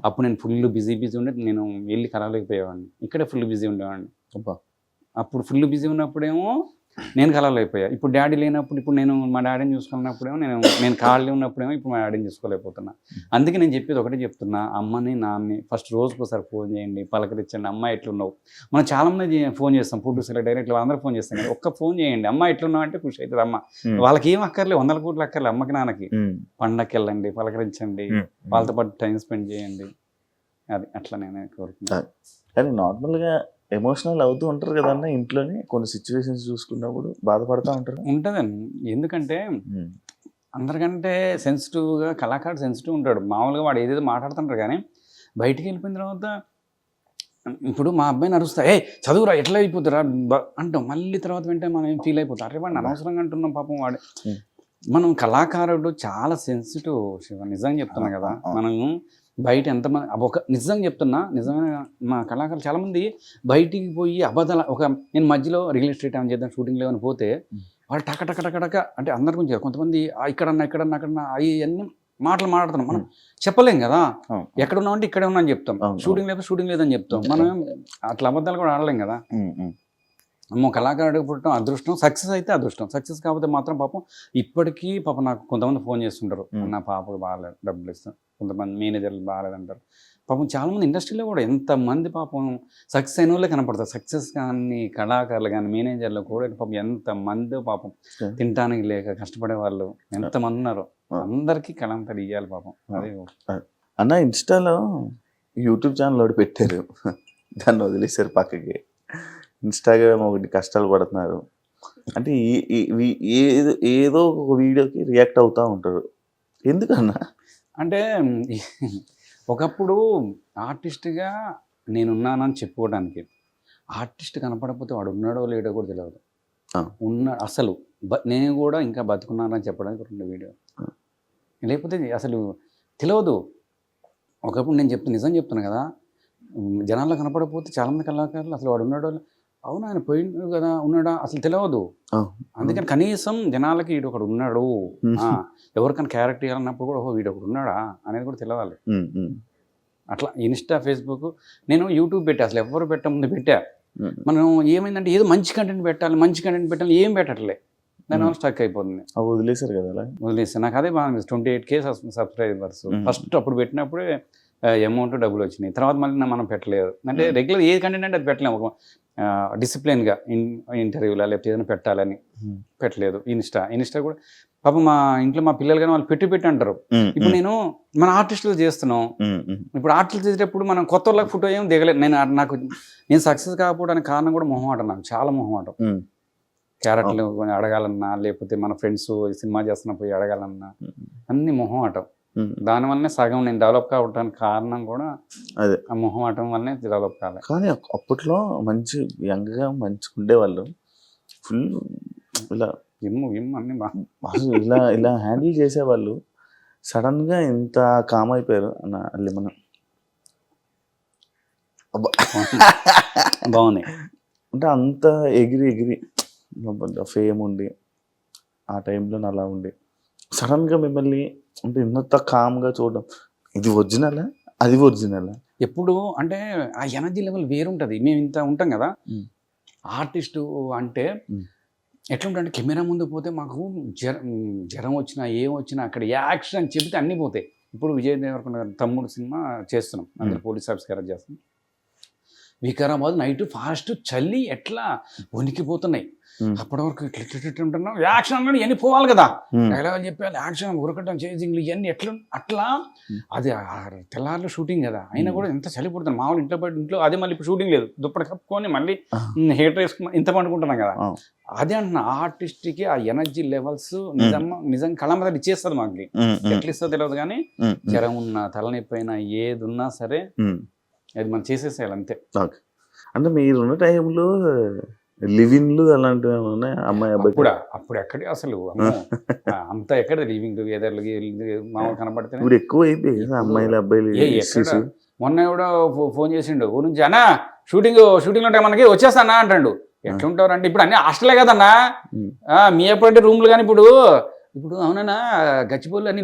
అప్పుడు నేను ఫుల్ బిజీ ఉండే, నేను వెళ్ళి కలవలేకపోయేవాడిని. ఇక్కడే ఫుల్ బిజీ ఉండేవాడిని. అప్పుడు ఫుల్ బిజీ ఉన్నప్పుడేమో నేను కలవలేకపోయా. ఇప్పుడు డాడీ లేనప్పుడు, ఇప్పుడు నేను మా డాడీని చూసుకున్నప్పుడేమో నేను ఖాళీ ఉన్నప్పుడేమో ఇప్పుడు మా డాడీని చూసుకోలేకపోతున్నా. అందుకే నేను చెప్పేది ఒకటే చెప్తున్నా, అమ్మని నాన్నని ఫస్ట్ రోజుకోసారి ఫోన్ చేయండి, పలకరించండి. అమ్మ ఎట్లున్నావు, మనం చాలామంది ఫోన్ చేస్తాం, ఫుడ్ సెలెక్ట్ డైరెక్ట్ అందరూ ఫోన్ చేస్తాం కదా, ఒక్క ఫోన్ చేయండి, అమ్మ ఎట్లున్నావు అంటే ఖుషి అవుతుంది. అమ్మ వాళ్ళకి ఏం అక్కర్లేదు, 100 కోట్లు అక్కర్లేదు అమ్మకి నాన్నకి. పండగకి వెళ్ళండి, పలకరించండి, వాళ్ళతో పాటు టైం స్పెండ్ చేయండి. అది అట్లా నేను కోరుకుంటాను. కానీ నార్మల్గా ఎమోషనల్ అవుతూ ఉంటారు కదన్నా ఇంట్లోనే, కొన్ని సిచ్యువేషన్స్ చూసుకున్నప్పుడు బాధపడుతూ ఉంటారు. ఉంటుందండి, ఎందుకంటే అందరికంటే సెన్సిటివ్గా కళాకారుడు సెన్సిటివ్ ఉంటాడు. మామూలుగా వాడు ఏదేదో మాట్లాడుతుంటారు కానీ బయటికి వెళ్ళిపోయిన తర్వాత ఇప్పుడు మా అబ్బాయిని అరుస్తా, ఏ చదువురా ఎట్లా అయిపోతురా అంటాం, మళ్ళీ తర్వాత వెంటనే మనం ఏం ఫీల్ అయిపోతాం, అరే వాడిని అనవసరంగా అంటున్నాం పాపం వాడు. మనం కళాకారుడు చాలా సెన్సిటివ్ శివ, నిజంగా చెప్తున్నాం కదా. మనం బయట ఎంతమంది ఒక నిజంగా చెప్తున్నా, నిజమైన మా కళాకారులు చాలామంది బయటికి పోయి అబద్ధాలు నేను మధ్యలో రియల్ ఎస్టేట్ ఏమైనా చేద్దాం షూటింగ్ లేవని పోతే వాళ్ళు టక టక టక టక అంటే అందరి గురించి కొంతమంది ఇక్కడన్నా అవన్నీ మాటలు మాట్లాడుతున్నాం. మనం చెప్పలేం కదా, ఎక్కడ ఉన్నామంటే ఇక్కడే ఉన్నా అని చెప్తాం, షూటింగ్ లేకపోతే షూటింగ్ లేదని చెప్తాం. మనం అట్లా అబద్ధాలు కూడా ఆడలేం కదా. అమ్మో కళాకారుడు పుట్టడం అదృష్టం, సక్సెస్ అయితే అదృష్టం. సక్సెస్ కాకపోతే మాత్రం పాపం ఇప్పటికీ పాపం నాకు కొంతమంది ఫోన్ చేస్తుంటారు, నా పాపకు బాగాలేదు డబ్బులు ఇస్తాం, కొంతమంది మేనేజర్లు బాగాలేదంటారు. పాపం చాలామంది ఇండస్ట్రీలో కూడా ఎంతమంది పాపం సక్సెస్ అయిన వాళ్ళే కనపడతారు. సక్సెస్ కానీ కళాకారులు కానీ మేనేజర్లు కూడా పాపం ఎంతమంది పాపం తినడానికి లేక కష్టపడే వాళ్ళు ఎంతమంది ఉన్నారు. అందరికీ కళంతలు ఇవ్వాలి పాపం. అదే అన్న ఇన్స్టాలో యూట్యూబ్ ఛానల్ ఒకటి పెట్టారు, దాన్ని వదిలేశారు పక్కకి. ఇన్స్టాగ్రామ్ ఒకటి కష్టాలు పడుతున్నారు అంటే ఏదో ఒక వీడియోకి రియాక్ట్ అవుతూ ఉంటారు, ఎందుకన్నా? అంటే ఒకప్పుడు ఆర్టిస్ట్గా నేనున్నానని చెప్పుకోవడానికి, ఆర్టిస్ట్ కనపడకపోతే వాడు ఉన్నాడో లేడో కూడా తెలియదు. అసలు నేను కూడా ఇంకా బతుకున్నానని చెప్పడానికి 2 వీడియో, లేకపోతే అసలు తెలియదు. ఒకప్పుడు నేను నిజం చెప్తాను కదా, జనాల్లో కనపడకపోతే చాలామంది కళాకారులు అసలు వాడు ఉన్నాడో, అవునా ఆయన పోయిండు కదా ఉన్నాడా అసలు తెలియదు. అందుకని కనీసం జనాలకి వీడు ఒకడు ఉన్నాడు, ఎవరికైనా క్యారెక్టర్ ఇవ్వాలన్నప్పుడు కూడా వీడు ఒకడు ఉన్నాడా అనేది కూడా తెలియాలి. అట్లా ఇన్స్టా ఫేస్బుక్ నేను యూట్యూబ్ పెట్టా, అసలు ఎవరు పెట్ట ముందు పెట్టా. మనం ఏమైందంటే ఏదో మంచి కంటెంట్ పెట్టాలి ఏం పెట్టట్లే, దానివల్ల స్టక్ అయిపోతుంది. వదిలేశారు కదా, వదిలేసాను. నాకు అదే బాగా 28K సబ్స్క్రైబర్స్ ఫస్ట్ అప్పుడు పెట్టినప్పుడే అమౌంట్ డబ్బులు వచ్చినాయి. తర్వాత మళ్ళీ మనం పెట్టలేదు, అంటే రెగ్యులర్ ఏ కంటెంట్ అంటే అది పెట్టలేము. ఒక డిసిప్లిన్గా ఇంటర్వ్యూలా లేకపోతే ఏదైనా పెట్టాలని పెట్టలేదు. ఇన్స్టా కూడా పాపం మా ఇంట్లో మా పిల్లలు కానీ వాళ్ళు పెట్టి అంటారు. ఇప్పుడు మన ఆర్టిస్టులు చేస్తున్నాం, ఇప్పుడు ఆర్టిస్టులు చేసేటప్పుడు మనం కొత్త వాళ్ళకి ఫోటో ఏం దిగలేదు. నేను సక్సెస్ కాకపోవడానికి కారణం కూడా మొహమాటం, నాకు చాలా మొహమాటం. క్యారెక్టర్లు అడగాలన్నా లేకపోతే మన ఫ్రెండ్స్ సినిమా చేస్తున్న పోయి అడగాలన్నా అన్ని మొహమాటం. దానివల్లనే సగం నేను డెవలప్ కావడానికి కారణం కూడా అదే, ఆ మొహమాటం వల్లనే డెవలప్ కాలేదు. కానీ అప్పట్లో మంచి యంగ్గా మంచిగా ఉండేవాళ్ళు, ఫుల్ ఇలా అన్ని ఇలా హ్యాండిల్ చేసేవాళ్ళు. సడన్గా ఇంత కామ్ అయిపోయారు అన్న అల్లి మనం. బాగున్నాయి అంటే అంత ఎగిరి ఫేమ్ ఉండి ఆ టైంలో అలా ఉండి సడన్గా మిమ్మల్ని అంటే ఇంత కామ్గా చూడడం, ఇది ఒరిజినలా అది ఒరిజినలా? ఎప్పుడు అంటే ఆ ఎనర్జీ లెవెల్ వేరుంటుంది. మేము ఇంత ఉంటాం కదా, ఆర్టిస్టు అంటే ఎట్లుంటే కెమెరా ముందు పోతే మాకు జ్వరం వచ్చినా ఏం వచ్చినా అక్కడ యాక్షన్ చెబితే అన్నీ పోతాయి. ఇప్పుడు విజయ్ దేవరకొండ తమ్ముడు సినిమా చేస్తున్నాం, అందులో పోలీస్ ఆఫీస్ క్యారెక్టర్ చేస్తున్నాం. వికారాబాద్ నైట్ ఫాస్ట్ చలి ఎట్లా వణికిపోతున్నాయి. అప్పటి వరకు ఇట్లా ఉంటున్నాం, యాక్షన్ అన్నాడు ఇవన్నీ పోవాలి కదా, డైలాగ్ చెప్పాలి, యాక్షన్ ఉరకటం చేసింగ్లు ఇవన్నీ అట్లా. అది తెల్లారులో షూటింగ్ కదా, అయినా కూడా ఎంత చలి పుడుతుంది. మామూలు ఇంట్లో అదే మళ్ళీ ఇప్పుడు షూటింగ్ లేదు, దుప్పటి కప్పుకొని మళ్ళీ హీటర్ వేసుకుని ఇంత పండుకుంటున్నాం కదా. అదే అంటున్నా, ఆర్టిస్ట్కి ఆ ఎనర్జీ లెవెల్స్ నిజంగా కళామతలు ఇచ్చేస్తుంది. మాకు ఎట్లా ఇస్తుందో తెలియదు కానీ జ్వరం ఉన్నా తలనొప్పి అయినా ఏది ఉన్నా సరే అది మనం చేసేసేయాలి అంతే. అంటే మీరున్న టైంలో లివింగ్లు అలాంటివి ఉన్నాయి అమ్మాయి అబ్బాయి కూడా అప్పుడు ఎక్కడే అసలు అంత ఎక్కడ లివింగ్ టుగెదర్లు మామూలు కనపడితే ఇప్పుడు ఎక్కువ అయిపోయి అమ్మాయిలు అబ్బాయిలు. మొన్న కూడా ఫోన్ చేసిండు ఊరు నుంచి, అన్నా షూటింగ్లో ఉంటాయి మనకి వచ్చేస్తానా అంటాడు. ఎట్లుంటారు అంటే ఇప్పుడు అన్ని హాస్టలే కదన్నా, మీ ఎప్పుడంటే రూమ్లు కానీ ఇప్పుడు అవునన్నా గచ్చిపోళ్ళు అన్ని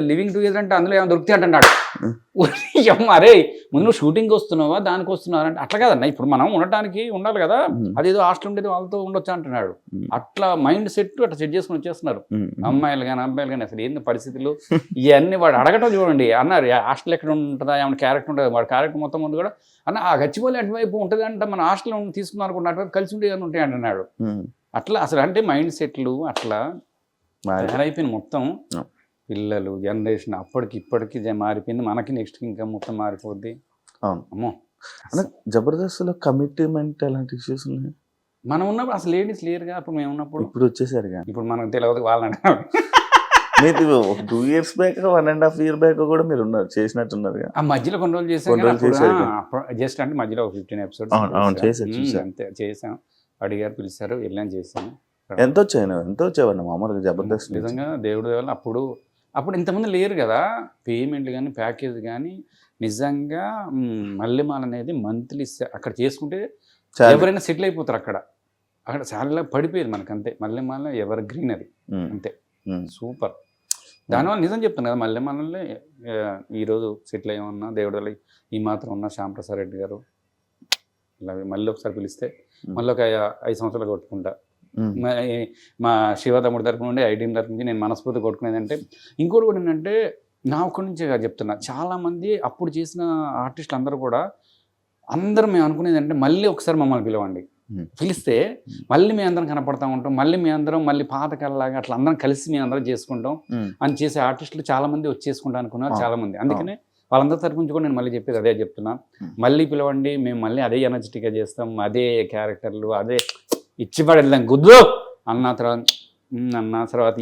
లివింగ్ టుగెదర్ అంటే అందులో ఏమైనా దొరికితే అంటున్నాడు. అరే ముందు షూటింగ్కి వస్తున్నావా దానికి వస్తున్నావా అంటే అట్లా కదన్నా, ఇప్పుడు మనం ఉండటానికి ఉండాలి కదా, అదేదో హాస్టల్ ఉండేది వాళ్ళతో ఉండొచ్చా అంటున్నాడు. అట్లా మైండ్ సెట్ అట్లా సెట్ చేసుకుని వచ్చేస్తున్నారు అమ్మాయిలు కానీ అబ్బాయిలు కానీ. అసలు ఏంది పరిస్థితులు ఇవన్నీ వాడు అడగటం చూడండి. అన్నారు హాస్టల్ ఎక్కడ ఉంటుందా, ఏమైనా క్యారెక్టర్ ఉంటుంది, వాడు క్యారెక్టర్ మొత్తం ముందు కూడా అన్న ఆ గచ్చిపోలి అటువైపు ఉంటుంది అంటే మన హాస్టల్ తీసుకున్నారు అనుకుంటున్నా, అటువైపు కలిసి ఉంటే ఏమైనా ఉంటాయి అంటున్నాడు. అట్లా అసలు అంటే మైండ్ సెట్లు అట్లా తయారైపోయింది మొత్తం. పిల్లలు జనరేషన్ అప్పటికి ఇప్పటికి మారిపోయింది, మనకి నెక్స్ట్ ఇంకా మొత్తం మారిపోద్ది. అమ్మో జబర్దస్త్లో కమిట్మెంట్ అలాంటి ఇష్యూస్ ఉన్నాయి. మనం ఉన్నప్పుడు అసలు లేడీస్ లేరుగా, అప్పుడు మేము ఉన్నప్పుడు. ఇప్పుడు వచ్చేసారు కానీ ఇప్పుడు మనకు తెలియదు వాళ్ళంటే. మీరు 2 years బ్యాక్ 1.5 year బ్యాక్ కూడా మీరు ఉన్నారు చేసినట్టున్నారు. ఆ మధ్యలో కొన్ని రోజులు చేసాం, జస్ట్ అంటే మధ్యలో 15 episodes అంతే చేసాం. అడిగారు, పిలిచారు, వెళ్ళాను, చేశాను. ఎంత వచ్చేవన్న మామూలుగా జబర్దస్త్? నిజంగా దేవుడి వల్ల అప్పుడు అప్పుడు ఇంతమంది లేరు కదా, పేమెంట్లు కానీ ప్యాకేజ్ కానీ నిజంగా మల్లెమాల అనేది మంత్లీ అక్కడ చేసుకుంటే ఎవరైనా సెటిల్ అయిపోతారు అక్కడ చాలా పడిపోయేది మనకు అంతే. మల్లెమాల ఎవర్ గ్రీన్ అది అంతే, సూపర్. దానివల్ల నిజం చెప్తాను కదా, మల్లెమాలలో ఈరోజు సెటిల్ అయ్యమన్నా దేవుడు ఈ మాత్రం ఉన్న శ్యాంప్రసాద్ రెడ్డి గారు ఇలా మళ్ళీ ఒకసారి పిలిస్తే మళ్ళీ ఒక 5 సంవత్సరాలు కొట్టుకుంటా. మా శివ తమ్ముడి తరపు నుండి ఐటీఎం తరపు నుంచి నేను మనస్ఫూర్తి కొట్టుకునేది. అంటే ఇంకోటి కూడా ఏంటంటే నా ఒక్కడి నుంచే చెప్తున్నా, చాలామంది అప్పుడు చేసిన ఆర్టిస్టులు అందరూ కూడా మేము అనుకునేది అంటే మళ్ళీ ఒకసారి మమ్మల్ని పిలవండి, పిలిస్తే మళ్ళీ మేము అందరం కనపడతా ఉంటాం, మళ్ళీ మేము అందరం మళ్ళీ పాతకాలలాగా అట్లా అందరం కలిసి మేము అందరం చేసుకుంటాం అని చేసే ఆర్టిస్టులు చాలా మంది వచ్చేసుకుంటా అనుకున్నారు చాలా మంది. అందుకనే వాళ్ళందరి తరపు నుంచి కూడా నేను మళ్ళీ చెప్పేది అదే చెప్తున్నా, మళ్ళీ పిలవండి, మేము మళ్ళీ అదే ఎనర్జెటిక్గా చేస్తాం, అదే క్యారెక్టర్లు, అదే ఇచ్చిపడి వెళ్దాం గుద్దు అన్న తర్వాత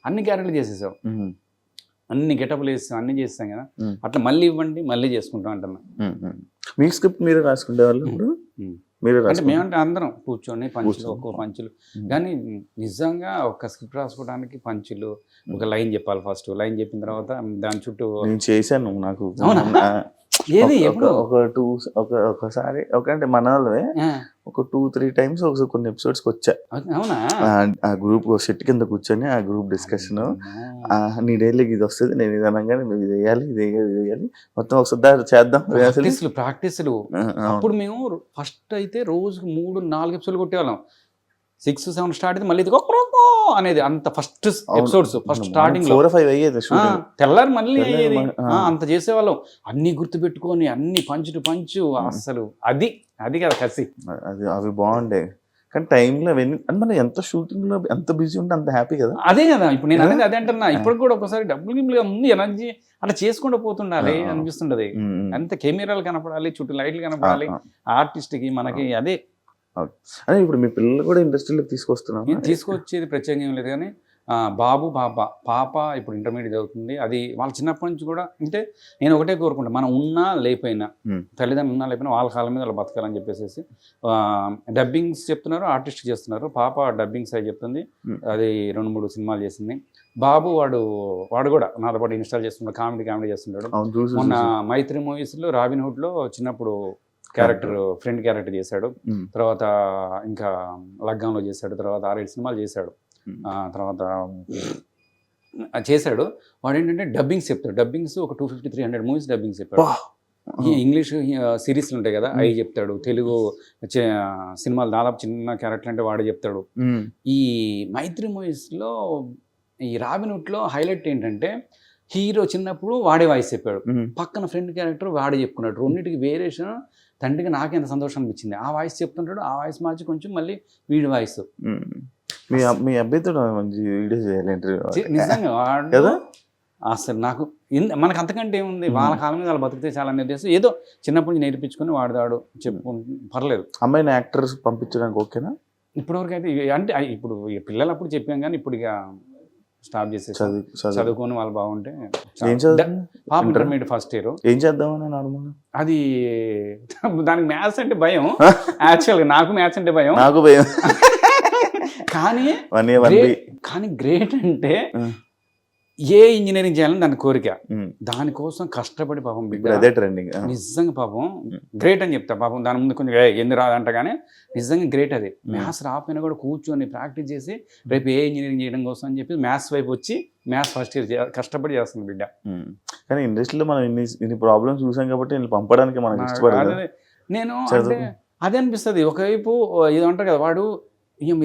అన్ని క్యారెక్టర్లు చేసేసాం, అన్ని గెటప్లు వేస్తాం, అన్ని చేస్తాం కదా, అట్లా మళ్ళీ ఇవ్వండి మళ్ళీ చేసుకుంటాం అంటున్నా. మీ స్క్రిప్ట్ మీరు రాసుకునే వాళ్ళు ఇప్పుడు అంటే మేమంటే అందరం కూర్చొని పంచులు ఒక్కో పంచులు, కానీ నిజంగా ఒక స్క్రిప్ట్ రాసుకోవడానికి పంచులు ఒక లైన్ చెప్పాలి, ఫస్ట్ లైన్ చెప్పిన తర్వాత దాని చుట్టూ నేను చేశాను. నాకు ఏది ఎప్పుడు ఒకసారి అంటే మన వాళ్ళే ఒక 2-3 టైమ్స్ కొన్ని ఎపిసోడ్స్కి వచ్చా. అవునా? ఆ గ్రూప్ సెట్ కింద కూర్చొని ఆ గ్రూప్ డిస్కషన్, నీ డైలీకి ఇది వస్తుంది, నేను ఇది అనగానే నువ్వు ఇది వేయాలి, ఇది వేయాలి, మొత్తం ఒకసారి చేద్దాం ప్రాక్టీసులు. అప్పుడు మేము ఫస్ట్ అయితే రోజుకి 3-4 ఎపిసోడ్లు కొట్టేవాళ్ళం. 6-7 స్టార్ట్ అయితే మళ్ళీ ఇది అనేది అంత ఫస్ట్ ఎపిసోడ్స్ ఫస్ట్ స్టార్టింగ్ 4-5 అయ్యేది, తెల్లారి మళ్ళీ అయ్యేది, అంత చేసేవాళ్ళం. అన్ని గుర్తుపెట్టుకొని అన్ని పంచు అసలు అది కదా కసి. అవి బాగుండే, కానీ టైంలో మనం ఎంత షూటింగ్ లో ఎంత బిజీ ఉంటే అంత హ్యాపీ కదా. అదే కదా ఇప్పుడు నేను అనేది అదే అంటున్నా. ఇప్పుడు కూడా ఒకసారి డబ్బులు ముందు ఎనర్జీ అట్లా చేసుకుంటూ పోతుండాలి అనిపిస్తుంటది. అంత కెమెరాలు కనపడాలి, చుట్టూ లైట్లు కనపడాలి, ఆర్టిస్ట్ కి మనకి అదే. అదే ఇప్పుడు మీ పిల్లలు కూడా ఇండస్ట్రీలో తీసుకొస్తున్నాను. తీసుకొచ్చేది ప్రత్యేకంగా ఏం లేదు, కానీ బాబు పాప ఇప్పుడు ఇంటర్మీడియట్ చదువుతుంది. అది వాళ్ళ చిన్నప్పటి నుంచి కూడా అంటే నేను ఒకటే కోరుకుంటా, మనం ఉన్నా లేకపోయినా, తల్లిదండ్రులు ఉన్నా లేకపోయినా వాళ్ళ కాళ్ళ మీద వాళ్ళు బతకాలని చెప్పేసి డబ్బింగ్స్ చెప్తున్నారు, ఆర్టిస్ట్ చేస్తున్నారు. పాప డబ్బింగ్స్ అయి చెప్తుంది, అది 2-3 సినిమాలు చేసింది. బాబు వాడు కూడా నాతో పాటు ఇన్స్టాల్ చేస్తున్నాడు, కామెడీ చేస్తున్నాడు. మొన్న మైత్రి మూవీస్లో రాబిన్హుడ్లో చిన్నప్పుడు ఫ్రెండ్ క్యారెక్టర్ చేశాడు. తర్వాత ఇంకా లగ్గంలో చేశాడు, తర్వాత 6-7 సినిమాలు చేశాడు. తర్వాత చేశాడు. వాడు ఏంటంటే డబ్బింగ్స్ చెప్తాడు. డబ్బింగ్స్ ఒక 250-300 మూవీస్ డబ్బింగ్స్ చెప్పాడు. ఈ ఇంగ్లీష్ సిరీస్లు ఉంటాయి కదా అవి చెప్తాడు. తెలుగు సినిమాలు దాదాపు చిన్న క్యారెక్టర్ అంటే వాడే చెప్తాడు. ఈ మైత్రి మూవీస్లో ఈ రాబిన్హుడ్లో హైలైట్ ఏంటంటే హీరో చిన్నప్పుడు వాడే వాయిస్ చెప్పాడు, పక్కన ఫ్రెండ్ క్యారెక్టర్ వాడే చెప్పుకున్నాడు. రెండింటికి వేరియేషన్. తండ్రికి నాకెంత సంతోషం అనిపించింది. ఆ వాయిస్ చెప్తుంటాడు, ఆ వాయిస్ మార్చి కొంచెం మళ్ళీ వీడి వాయిస్. మీ అబ్బాయితో మంచి వీడియో చేయాలి నిజంగా కదా. అసలు నాకు మనకు అంతకంటే ఏముంది, వాళ్ళ కాలం మీద వాళ్ళు బతికితే చాలా నిర్దేశం. ఏదో చిన్నప్పటి నుంచి నేర్పించుకొని వాడదాడు చెప్పు పర్లేదు. అమ్మాయిని యాక్టర్స్ పంపించడానికి ఓకేనా? ఇప్పటివరకు అయితే అంటే ఇప్పుడు పిల్లలు అప్పుడు చెప్పాం, కానీ ఇప్పుడు ఇక స్టాప్ చేసేసి చదువుకొని వాళ్ళు బాగుంటే. పాప ఇంటర్మీడియట్ ఫస్ట్ ఇయర్. ఏం చేద్దామని నార్మల్ అది దానికి మ్యాథ్స్ అంటే భయం. యాక్చువల్గా నాకు మ్యాథ్స్ అంటే భయం, నాకు భయం. కానీ గ్రేట్ అంటే ఏ ఇంజనీరింగ్ చేయాలని దాని కోరిక. దానికోసం కష్టపడి పాపం బిడ్డ ట్రెండింగ్ నిజంగా పాపం గ్రేట్ అని చెప్తా. పాపం దాని ముందు కొంచెం ఎందుకు రాదంట, కానీ నిజంగా గ్రేట్. అది మ్యాథ్స్ రాకపోయినా కూడా కూర్చొని ప్రాక్టీస్ చేసి రేపు ఏ ఇంజనీరింగ్ చేయడం కోసం అని చెప్పి మ్యాథ్స్ వైపు వచ్చి మ్యాథ్స్ ఫస్ట్ ఇయర్ కష్టపడి చేస్తుంది బిడ్డ. కానీ ఇండస్ట్రీలో మనం ఇన్ని ప్రాబ్లమ్స్ చూసాం కాబట్టి పంపడానికి మనం ఇష్టపడాలి. నేను అంటే అదే అనిపిస్తుంది. ఒకవైపు ఇది అంటారు కదా, వాడు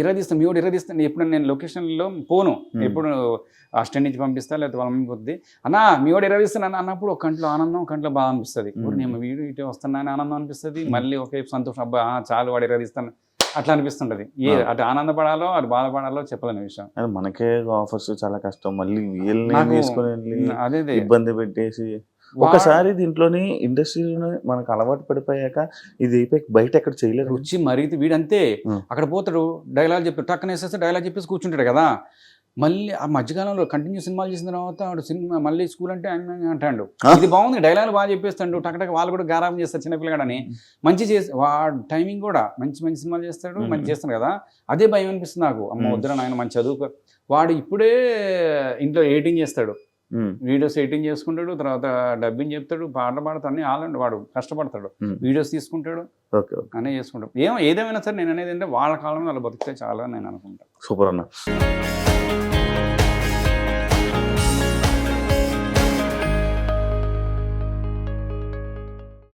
ఇరదీస్తాను మీ వాడు ఇరదీస్తాను. ఎప్పుడు నేను లొకేషన్లో పోను, ఎప్పుడు అసిస్టెంట్ నుంచి పంపిస్తా, లేకపోతే వాళ్ళ మీద కొద్ది అన్నా మీ వాడు ఇరదీస్తాను అన్నప్పుడు ఒక కంట్లో ఆనందం, కంట్లో బాధ అనిపిస్తుంది. నేను వీడు ఇటు వస్తున్నాను ఆనందం అనిపిస్తుంది, మళ్ళీ ఒకవైపు సంతోషం, అబ్బా చాలు వాడు ఇరదీస్తాను అట్లా అనిపిస్తుంటది. అటు ఆనందపడాలో అటు బాధపడాలో చెప్పలేని విషయం. మనకే ఆఫర్స్ చాలా కష్టం, మళ్ళీ అదే ఇబ్బంది పెట్టేసి ఒకసారి దీంట్లోని ఇండస్ట్రీలో మనకు అలవాటు పడిపోయాక ఇది బయట ఎక్కడ చేయలేదు. రుచి మరిగి వీడంతే అక్కడ పోతాడు, డైలాగ్ చెప్తాడు, టక్కన వేసేస్తే డైలాగ్ చెప్పేసి కూర్చుంటాడు కదా. మళ్ళీ ఆ మధ్యకాలంలో కంటిన్యూ సినిమాలు చేసిన తర్వాత వాడు సినిమా మళ్ళీ స్కూల్ అంటే అంటాడు, ఇది బాగుంది డైలాగ్ బాగా చెప్పేస్తాడు, టక్కటక్క వాళ్ళు కూడా గారాబం చేస్తారు చిన్నపిల్లగాడని. మంచి చేసి వాడు టైమింగ్ కూడా మంచి సినిమాలు చేస్తాడు, మంచి చేస్తాడు కదా. అదే భయం అనిపిస్తుంది నాకు, అమ్మ వద్దురా నాయన మంచి చదువుకో. వాడు ఇప్పుడే ఇంట్లో ఎడిటింగ్ చేస్తాడు, వీడియోస్ ఎడిటింగ్ చేసుకుంటాడు, తర్వాత డబ్బింగ్ చెప్తాడు, పాటలు పాడతాడు, అన్ని ఆల్రెడీ వాడు కష్టపడతాడు, వీడియోస్ తీసుకుంటాడు, ఓకే ఓకే అనే చేసుకుంటాడు. ఏదేమైనా సరే నేను అనేది అంటే వాళ్ళ కాలంలో అలా బతికితే చాలా నేను అనుకుంటాను. సూపర్ అన్న.